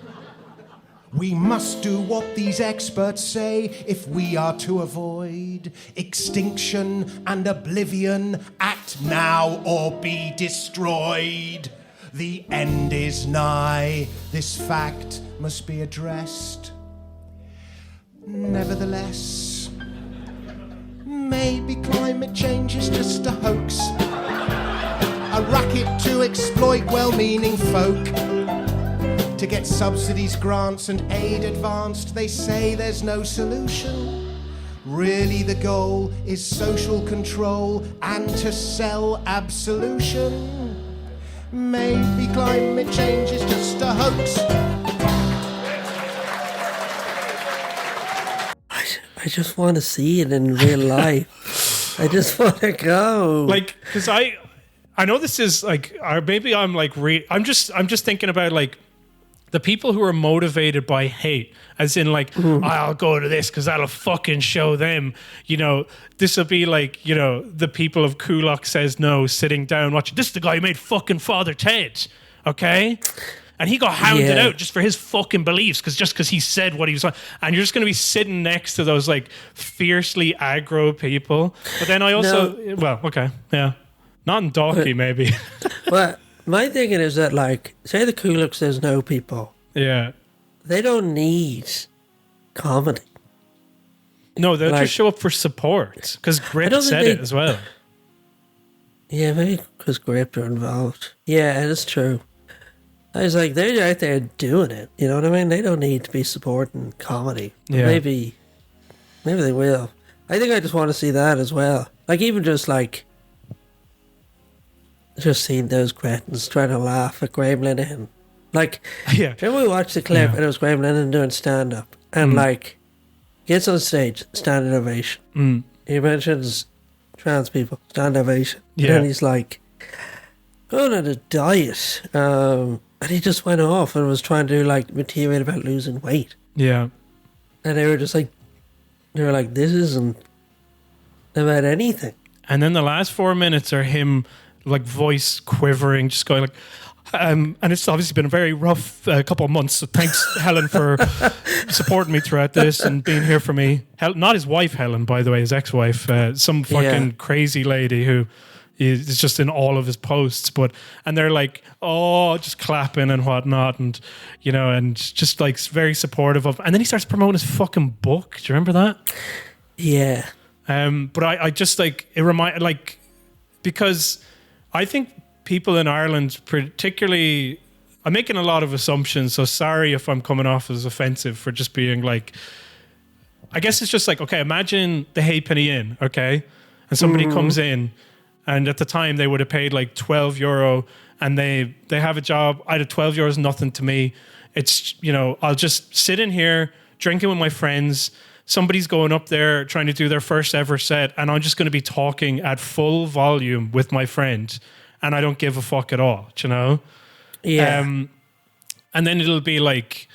We must do what these experts say if we are to avoid extinction and oblivion. Act now or be destroyed. The end is nigh, this fact must be addressed. Nevertheless, maybe climate change is just a hoax, a racket to exploit well-meaning folk, to get subsidies, grants and aid advanced. They say there's no solution. Really the goal is social control and to sell absolution. Maybe climate change is just a hoax. I just want to see it in real life. I just want to go. Like, because I know this is like, or maybe I'm like, I'm just thinking about like the people who are motivated by hate, as in like, I'll go to this because that'll fucking show them, you know, this will be like, you know, the people of Kulak Says No sitting down watching. This is the guy who made fucking Father Ted, okay? And he got hounded out just for his fucking beliefs, because he said what he was on. And you're just going to be sitting next to those like fiercely aggro people. But then I also, well, okay, yeah. Not in Dalkey, maybe. Well, my thinking is that, like, say the Kulak Says No people. Yeah. They don't need comedy. No, they'll just show up for support. Because Grip said it as well. Yeah, maybe because Grip are involved. Yeah, it's true. I was like, they're out there doing it. You know what I mean? They don't need to be supporting comedy. Yeah. Maybe they will. I think I just want to see that as well. Like, even just like, just seeing those cretins trying to laugh at Graham Linehan. Like, remember we watched the clip and it was Graham Linehan doing stand-up. And like, gets on stage, standing ovation. He mentions trans people, standing ovation. And then he's like, going on a diet. And he just went off and was trying to do like material about losing weight. Yeah. And they were just like, this isn't about anything. And then the last 4 minutes are him like voice quivering, just going like, and it's obviously been a very rough couple of months. So thanks, Helen, for supporting me throughout this and being here for me. Not his wife, Helen, by the way, his ex-wife, some fucking crazy lady who is just in all of his posts. And they're like, oh, just clapping and whatnot, and you know, and just like very supportive of. And then he starts promoting his fucking book. Do you remember that? Yeah. But I just like it remind like, because I think people in Ireland, particularly, I'm making a lot of assumptions, so sorry if I'm coming off as offensive for just being like, I guess it's just like, okay, imagine the Halfpenny Inn, okay? And somebody comes in, and at the time they would have paid like €12 and they have a job. I had €12, nothing to me. It's, you know, I'll just sit in here drinking with my friends. Somebody's going up there trying to do their first ever set, and I'm just going to be talking at full volume with my friend, and I don't give a fuck at all, do you know? Yeah. And then it'll be like,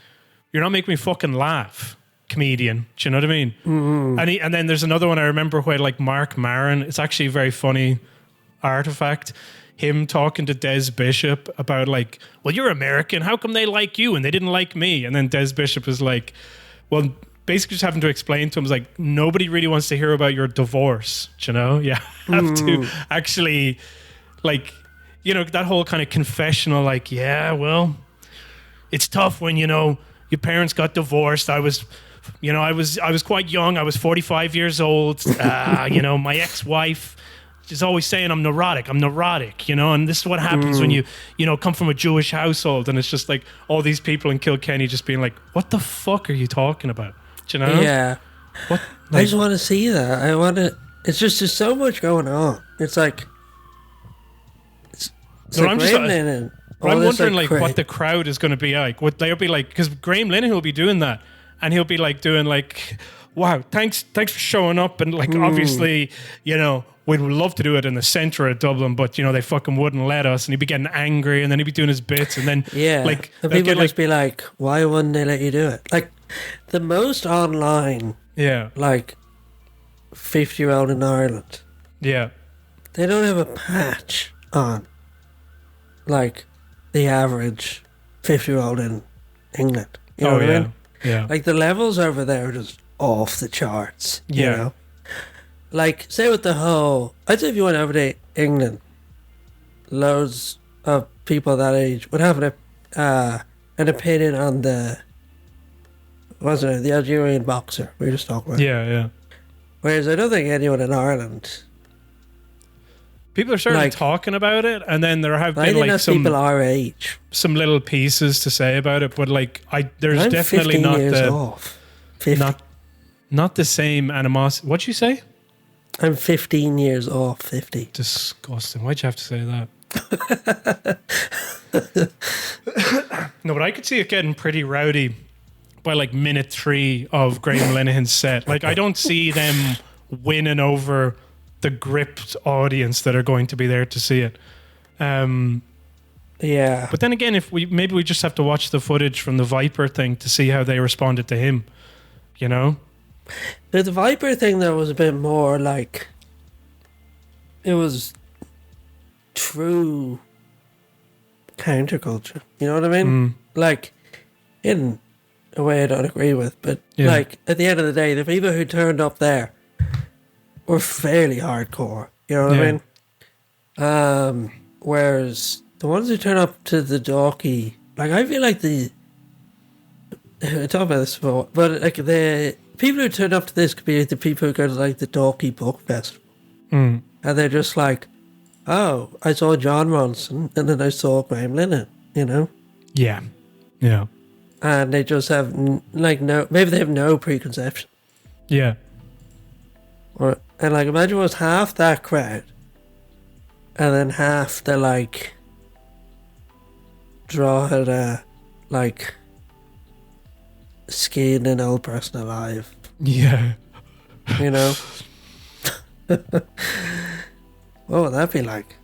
you're not making me fucking laugh, comedian. Do you know what I mean? Mm-hmm. And then there's another one I remember where like Mark Maron, it's actually a very funny artifact, him talking to Des Bishop about like, well, you're American, how come they like you and they didn't like me? And then Des Bishop is like, well, basically just having to explain to him, is like, nobody really wants to hear about your divorce, do you know? You have to actually, like, you know, that whole kind of confessional, like, yeah, well, it's tough when, you know, your parents got divorced. I was quite young. I was 45 years old. You know, my ex-wife is always saying I'm neurotic, you know, and this is what happens when you know, come from a Jewish household. And it's just like all these people in Kilkenny just being like, what the fuck are you talking about? Do you know? Yeah. What? I just want to see that. It's just, there's so much going on. It's like, I'm wondering like what the crowd is going to be like. What they'll be like, because Graham Linehan will be doing that, and he'll be like doing like, wow, thanks for showing up, and like obviously, you know, we'd love to do it in the centre of Dublin, but you know, they fucking wouldn't let us, and he'd be getting angry, and then he'd be doing his bits, and then like the people just be like, why wouldn't they let you do it? Like the most online, like 50-year-old in Ireland, they don't have a patch on like the average 50-year-old in England. You know what I mean? Yeah. Like the levels over there are just off the charts. You know? Like, say with the whole, I'd say if you went over to England, loads of people that age would have an opinion on wasn't it? The Algerian boxer we were just talking about. Yeah. Whereas I don't think anyone in Ireland. People are starting talking about it, and then there have been like some people our age, some little pieces to say about it, but like there's I'm definitely 15 not years the off. 50. not the same animosity. What'd you say? I'm 15 years off 50. Disgusting. Why'd you have to say that? No, but I could see it getting pretty rowdy by like minute 3 of Graham Linehan's set. Like, I don't see them winning over the gripped audience that are going to be there to see it. Yeah. But then again, maybe we just have to watch the footage from the Viper thing to see how they responded to him. You know? The Viper thing though was a bit more like it was true counterculture. You know what I mean? Like in a way I don't agree with, but like at the end of the day, the people who turned up there were fairly hardcore. You know what I mean? Whereas the ones who turn up to the Dalkey, like I feel like I talked about this before, but like the people who turn up to this could be the people who go to like the Dalkey Book Festival, and they're just like, "Oh, I saw John Ronson, and then I saw Graham Linehan," you know? Yeah. And they just have maybe they have no preconception. Yeah. And like imagine it was half that crowd, and then half the like Drogheda like skin and old person alive. Yeah. You know? What would that be like?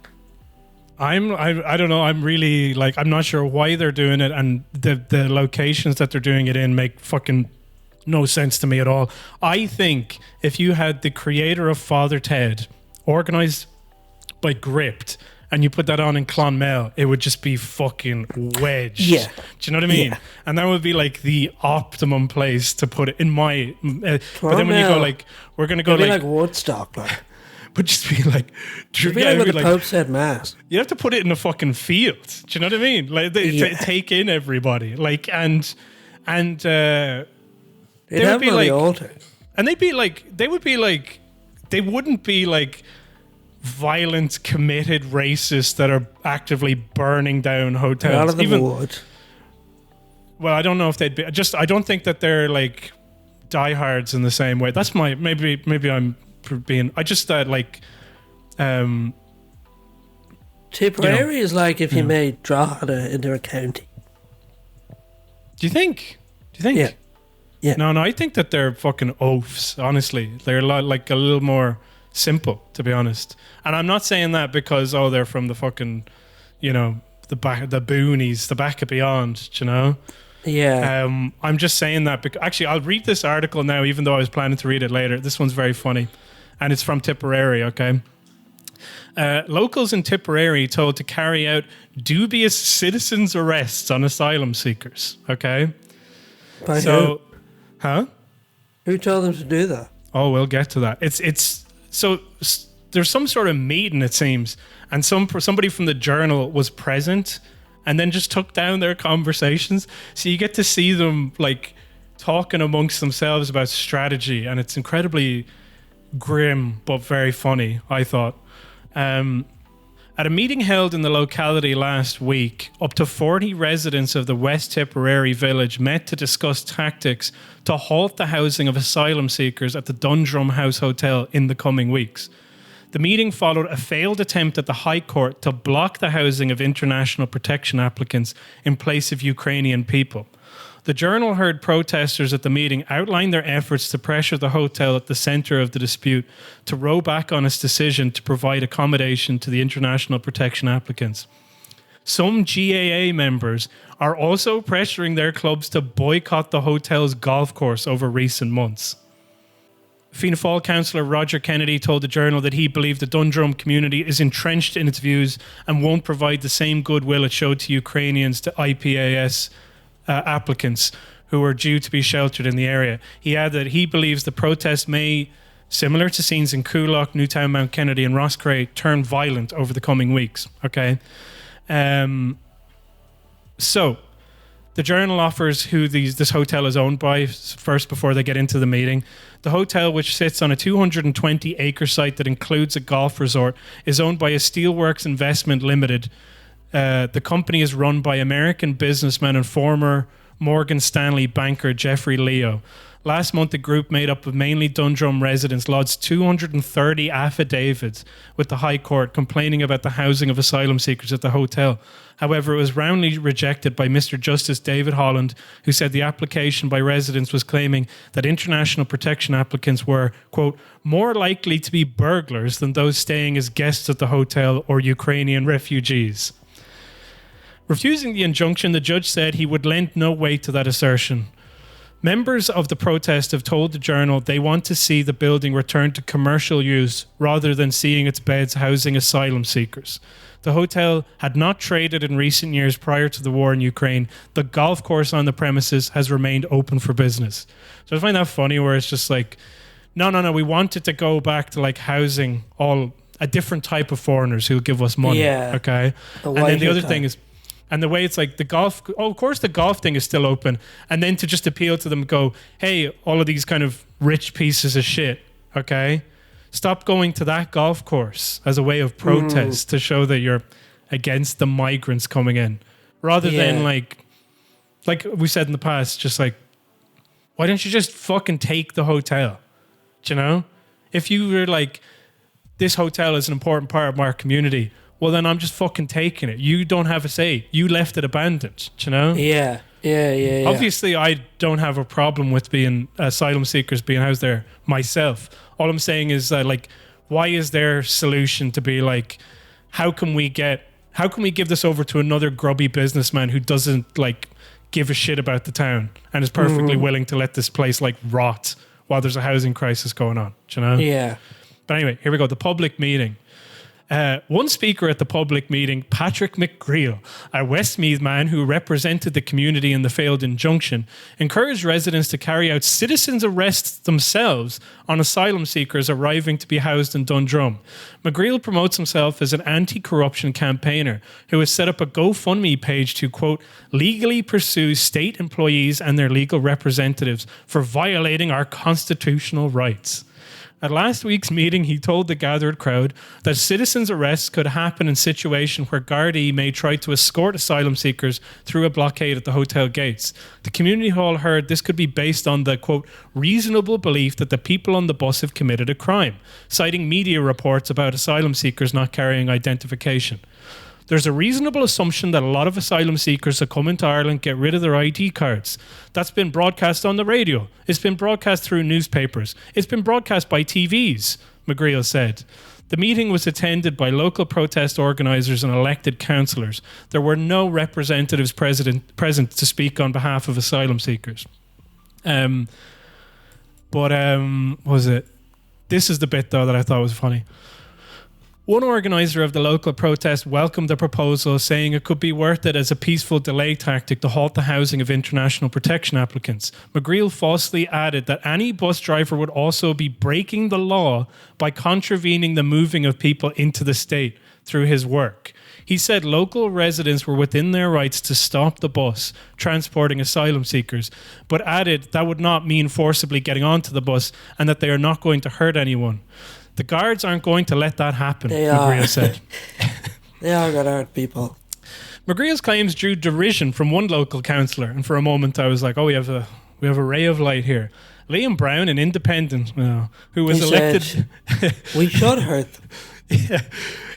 I don't know. I'm really like, I'm not sure why they're doing it, and the locations that they're doing it in make fucking no sense to me at all. I think if you had the creator of Father Ted organized by Gript and you put that on in Clonmel, it would just be fucking wedged. Yeah. Do you know what I mean? Yeah. And that would be like the optimum place to put it in my... but then when you go like, we're going to go like Woodstock, like. But just be like... It'd be like when the Pope said mass. You have to put it in a fucking field. Do you know what I mean? Like take in everybody. Like, and They'd have them on the altar. And they wouldn't be like violent, committed racists that are actively burning down hotels. A lot of them would. Well, I don't know if they'd be. I don't think that they're like diehards in the same way. That's my maybe I'm being. I just like. Tipperary is like if you made Drogheda into a county. Do you think? Yeah. Yeah. No, I think that they're fucking oafs, honestly. They're a little more simple, to be honest. And I'm not saying that because, they're from the fucking, the boonies, the back of beyond, you know? Yeah. I'm just saying that because, actually, I'll read this article now, even though I was planning to read it later. This one's very funny. And it's from Tipperary, okay? Locals in Tipperary told to carry out dubious citizens' arrests on asylum seekers, okay? By who? Huh? Who told them to do that? Oh, we'll get to that. It's so there's some sort of meeting, it seems, and somebody from the Journal was present, and then just took down their conversations. So you get to see them like talking amongst themselves about strategy, and it's incredibly grim but very funny, I thought. At a meeting held in the locality last week, up to 40 residents of the West Tipperary village met to discuss tactics to halt the housing of asylum seekers at the Dundrum House Hotel in the coming weeks. The meeting followed a failed attempt at the High Court to block the housing of international protection applicants in place of Ukrainian people. The Journal heard protesters at the meeting outline their efforts to pressure the hotel at the centre of the dispute to row back on its decision to provide accommodation to the international protection applicants. Some GAA members are also pressuring their clubs to boycott the hotel's golf course over recent months. Fianna Fáil councillor Roger Kennedy told the Journal that he believed the Dundrum community is entrenched in its views and won't provide the same goodwill it showed to Ukrainians to IPAS applicants who are due to be sheltered in the area. He added that he believes the protest may, similar to scenes in Coolock, Newtown, Mount Kennedy and Roscrea, turn violent over the coming weeks. Okay. So The Journal offers who this hotel is owned by first before they get into the meeting. The hotel, which sits on a 220-acre site that includes a golf resort, is owned by a Steelworks Investment Limited. The company is run by American businessman and former Morgan Stanley banker Jeffrey Leo. Last month, the group made up of mainly Dundrum residents lodged 230 affidavits with the High Court complaining about the housing of asylum seekers at the hotel. However, it was roundly rejected by Mr. Justice David Holland, who said the application by residents was claiming that international protection applicants were, quote, more likely to be burglars than those staying as guests at the hotel or Ukrainian refugees. Refusing the injunction, the judge said he would lend no weight to that assertion. Members of the protest have told the Journal they want to see the building returned to commercial use rather than seeing its beds housing asylum seekers. The hotel had not traded in recent years prior to the war in Ukraine. The golf course on the premises has remained open for business. So I find that funny where it's just like, no, we want it to go back to like housing a different type of foreigners who'll give us money. Yeah. Okay. And then the other thing is, and the way it's like of course the golf thing is still open. And then to just appeal to them and go, hey, all of these kind of rich pieces of shit, okay? Stop going to that golf course as a way of protest to show that you're against the migrants coming in. Rather than like we said in the past, just like, why don't you just fucking take the hotel? Do you know? If you were like, this hotel is an important part of our community, well, then I'm just fucking taking it. You don't have a say. You left it abandoned, do you know? Yeah. Obviously, I don't have a problem with being asylum seekers being housed there myself. All I'm saying is like, why is their solution to be like, how can we give this over to another grubby businessman who doesn't like give a shit about the town and is perfectly willing to let this place like rot while there's a housing crisis going on, do you know? Yeah. But anyway, here we go. The public meeting. One speaker at the public meeting, Patrick McGreal, a Westmeath man who represented the community in the failed injunction, encouraged residents to carry out citizens' arrests themselves on asylum seekers arriving to be housed in Dundrum. McGreal promotes himself as an anti-corruption campaigner who has set up a GoFundMe page to, quote, legally pursue state employees and their legal representatives for violating our constitutional rights. At last week's meeting, he told the gathered crowd that citizens' arrests could happen in situations where Gardaí may try to escort asylum seekers through a blockade at the hotel gates. The community hall heard this could be based on the, quote, reasonable belief that the people on the bus have committed a crime, citing media reports about asylum seekers not carrying identification. There's a reasonable assumption that a lot of asylum seekers that come into Ireland get rid of their ID cards. That's been broadcast on the radio. It's been broadcast through newspapers. It's been broadcast by TVs, McGreal said. The meeting was attended by local protest organisers and elected councillors. There were no representatives present to speak on behalf of asylum seekers. What was it? This is the bit, though, that I thought was funny. One organiser of the local protest welcomed the proposal, saying it could be worth it as a peaceful delay tactic to halt the housing of international protection applicants. McGreal falsely added that any bus driver would also be breaking the law by contravening the moving of people into the state through his work. He said local residents were within their rights to stop the bus transporting asylum seekers, but added that would not mean forcibly getting onto the bus and that they are not going to hurt anyone. The guards aren't going to let that happen, McGreal said. They are going to hurt people. McGreal's claims drew derision from one local councillor, and for a moment I was like, oh, we have a ray of light here. Liam Brown, an independent, who was elected... we should hurt them. Yeah.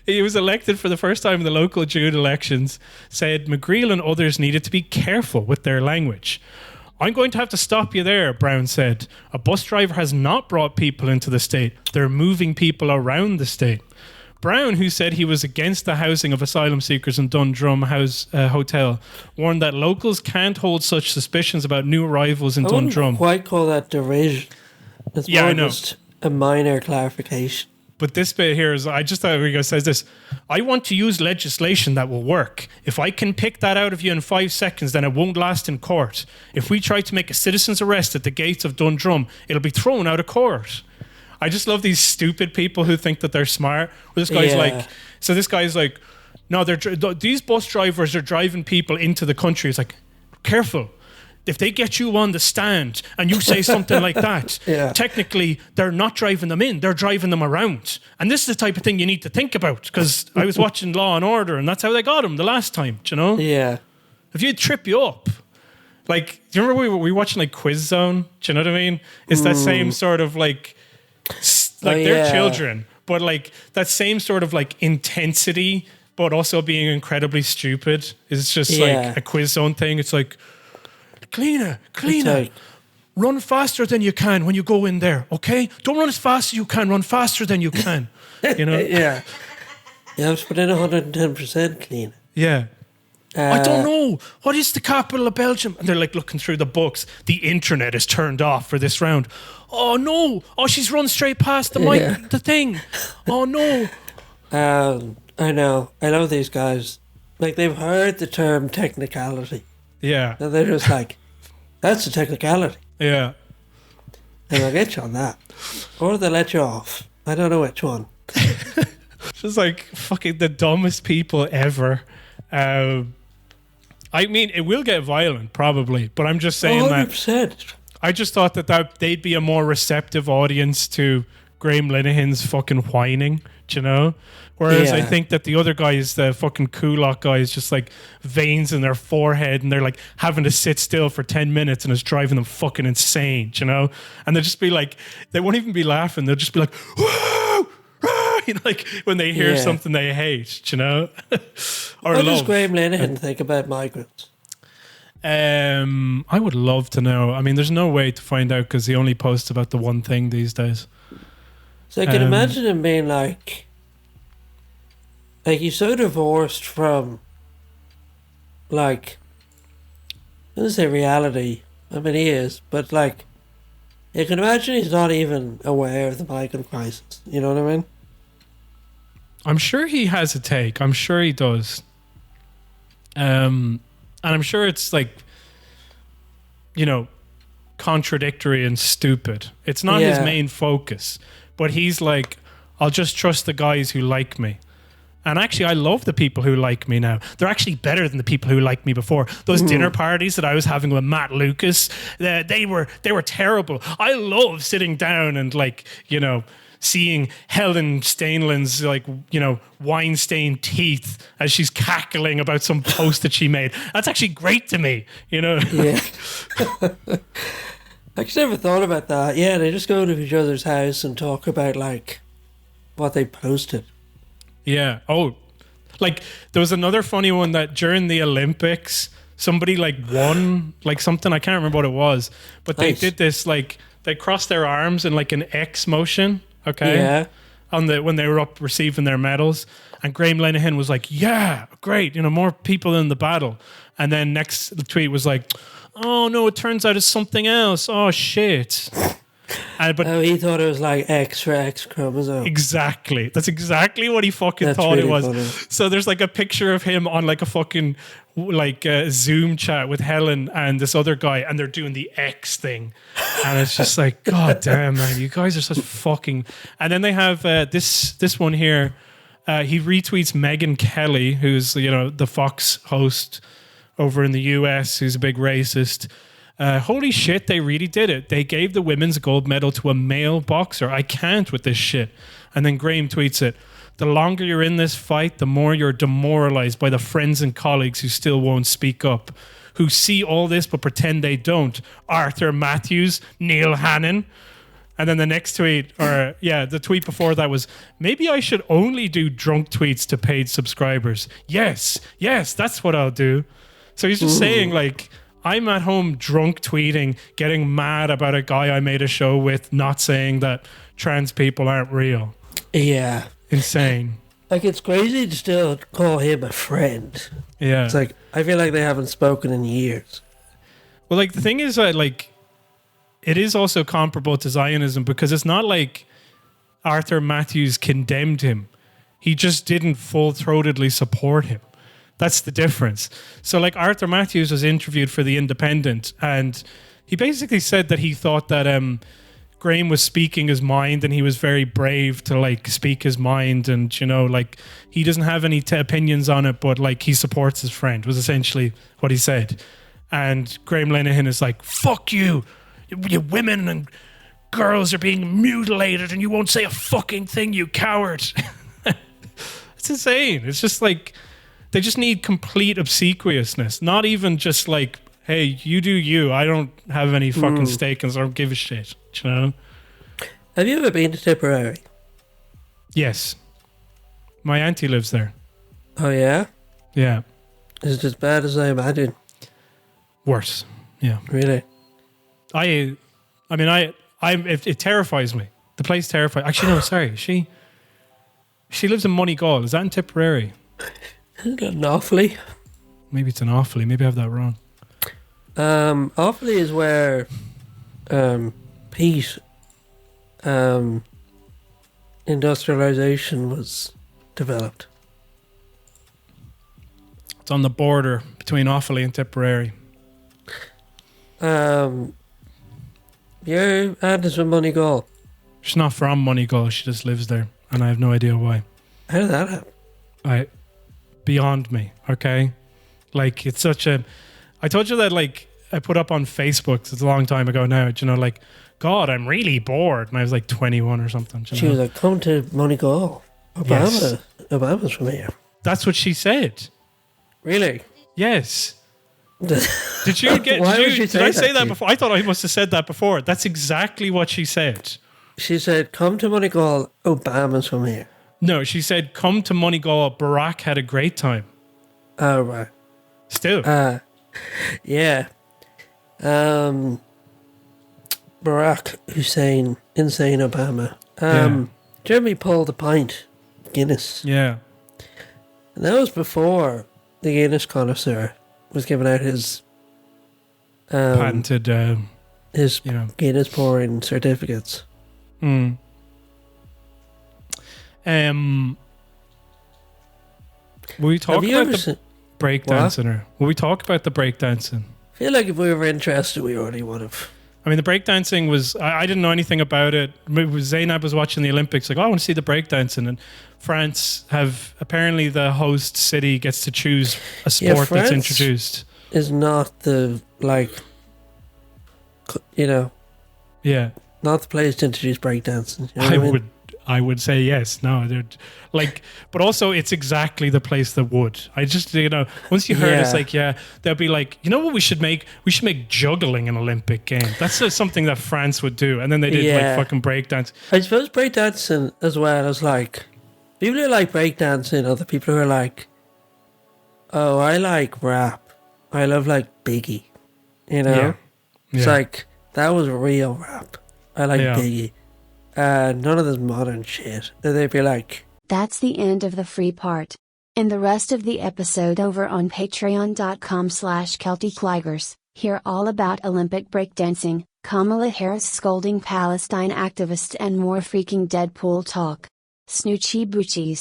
He was elected for the first time in the local June elections, said McGreal and others needed to be careful with their language. I'm going to have to stop you there, Brown said. A bus driver has not brought people into the state. They're moving people around the state. Brown, who said he was against the housing of asylum seekers in Dundrum Hotel, warned that locals can't hold such suspicions about new arrivals in Dundrum. I wouldn't quite call that derision. It's more just a minor clarification. But this bit here is, I just thought Rigo says this, I want to use legislation that will work. If I can pick that out of you in 5 seconds, then it won't last in court. If we try to make a citizen's arrest at the gates of Dundrum, it'll be thrown out of court. I just love these stupid people who think that they're smart. This guy's like, no, these bus drivers are driving people into the country. It's like, careful. If they get you on the stand and you say something like that, technically they're not driving them in, they're driving them around. And this is the type of thing you need to think about, because I was watching Law and Order and that's how they got him the last time, do you know? Yeah. If you'd trip you up, like, do you remember we were watching like Quiz Zone? Do you know what I mean? It's that same sort of like they're children, but like that same sort of like intensity, but also being incredibly stupid is just like a Quiz Zone thing. It's like, Cleaner, run faster than you can when you go in there, okay? Don't run as fast as you can, run faster than you can, you know? Yeah. You have to put in 110% clean. Yeah. I don't know. What is the capital of Belgium? And they're like looking through the books. The internet is turned off for this round. Oh, no. Oh, she's run straight past the mic, the thing. Oh, no. I know. I love these guys. Like, they've heard the term technicality. Yeah. And they're just like, that's a technicality. Yeah. And they'll get you on that. Or they'll let you off. I don't know which one. Just like fucking the dumbest people ever. I mean, it will get violent, probably, but I'm just saying 100%. that I just thought that they'd be a more receptive audience to Graham Linehan's fucking whining, do you know? Whereas I think that the other guys, the fucking Kulak guys, just like veins in their forehead and they're like having to sit still for 10 minutes and it's driving them fucking insane, do you know? And they'll just be like, they won't even be laughing. They'll just be like, whoa! You know, like when they hear something they hate, do you know? Or what does Graham Linehan think about migrants? I would love to know. I mean, there's no way to find out because he only posts about the one thing these days. So I can imagine him being like he's so divorced from, like, I don't say reality. I mean, he is, but like, you can imagine he's not even aware of the migrant crisis. You know what I mean? I'm sure he has a take. I'm sure he does. And I'm sure it's like, you know, contradictory and stupid. It's not his main focus, but he's like, I'll just trust the guys who like me. And actually, I love the people who like me now. They're actually better than the people who liked me before. Those dinner parties that I was having with Matt Lucas, they were terrible. I love sitting down and, like, you know, seeing Helen Stainland's, like, you know, wine-stained teeth as she's cackling about some post that she made. That's actually great to me, you know? Yeah. I actually never thought about that. Yeah, they just go to each other's house and talk about, like, what they posted. Yeah. Oh, like there was another funny one that during the Olympics, somebody like won like something. I can't remember what it was, but they did this, like, they crossed their arms in like an X motion. Okay. Yeah. When they were up receiving their medals, and Graham Linehan was like, "Yeah, great. You know, more people in the battle." And then next tweet was like, "Oh no, it turns out it's something else. Oh shit." But he thought it was like X for X chromosome. Exactly. That's exactly what he fucking thought it was. Funny. So there's like a picture of him on like a fucking like Zoom chat with Helen and this other guy, and they're doing the X thing. And it's just like, God damn, man, you guys are such fucking... And then they have this one here. He retweets Megyn Kelly, who's, you know, the Fox host over in the US, who's a big racist. Holy shit, they really did it. They gave the women's gold medal to a male boxer. I can't with this shit. And then Graham tweets it. The longer you're in this fight, the more you're demoralized by the friends and colleagues who still won't speak up, who see all this but pretend they don't. Arthur Matthews, Neil Hannon. And then the next tweet, the tweet before that was, maybe I should only do drunk tweets to paid subscribers. Yes, that's what I'll do. So he's just saying, like, I'm at home drunk tweeting, getting mad about a guy I made a show with, not saying that trans people aren't real. Yeah. Insane. Like, it's crazy to still call him a friend. Yeah. It's like, I feel like they haven't spoken in years. Well, like, the thing is that, like, it is also comparable to Zionism because it's not like Arthur Matthews condemned him. He just didn't full-throatedly support him. That's the difference. So, like, Arthur Matthews was interviewed for The Independent, and he basically said that he thought that Graham was speaking his mind, and he was very brave to, like, speak his mind, and, you know, like, he doesn't have any opinions on it, but, like, he supports his friend, was essentially what he said. And Graham Linehan is like, fuck you. You women and girls are being mutilated and you won't say a fucking thing, you coward. It's insane. It's just like, they just need complete obsequiousness. Not even just like, hey, you do you. I don't have any fucking stake and so I don't give a shit. You know? Have you ever been to Tipperary? Yes. My auntie lives there. Oh, yeah? Yeah. Is it as bad as I imagine? Worse. Yeah. Really? It terrifies me. The place terrifies. Actually, no, sorry. She lives in Moneygall. Is that in Tipperary? Isn't it an Offaly? Maybe it's an Offaly. Maybe I have that wrong. Offaly is where peat industrialization was developed. It's on the border between Offaly and Tipperary. Your aunt is from Moneygall. She's not from Moneygall. She just lives there, and I have no idea why. How did that happen? Beyond me. Okay, like it's such a. I told you that like I put up on Facebook. It's a long time ago now. You know, like God, I'm really bored, and I was like 21 or something. She was like, "Come to Moneygall. Obama's from here." That's what she said. Really? Yes. Did you get? Did I say that before? I thought I must have said that before. That's exactly what she said. She said, "Come to Moneygall. Obama's from here." No, she said, "Come to Moneygall. Barack had a great time." Oh right. Still. Yeah. Barack Hussein, insane Obama. Jeremy pulled a pint Guinness. Yeah. And that was before the Guinness connoisseur was giving out his patented Guinness pouring certificates. Will we talk about the breakdancing? Or will we talk about the breakdancing? I feel like if we were interested, we already would have. I mean, the breakdancing was, I didn't know anything about it. Zainab was watching the Olympics, like, oh, I want to see the breakdancing. And France apparently the host city gets to choose a sport that's introduced. Is not the, Yeah. Not the place to introduce breakdancing. You know I would say yes. No, but also it's exactly the place that would. I just, once you heard it's like, they'll be like, you know what we should make? We should make juggling an Olympic game. That's something that France would do. And then they did like fucking breakdance. I suppose breakdancing as well is like, people who like breakdancing are the people who are like, oh, I like rap. I love like Biggie. You know? Yeah. It's like, that was real rap. I like Biggie. None of this modern shit. And they'd be like... That's the end of the free part. In the rest of the episode over on patreon.com/CelticCligers, hear all about Olympic breakdancing, Kamala Harris scolding Palestine activists and more freaking Deadpool talk. Snoochie boochies.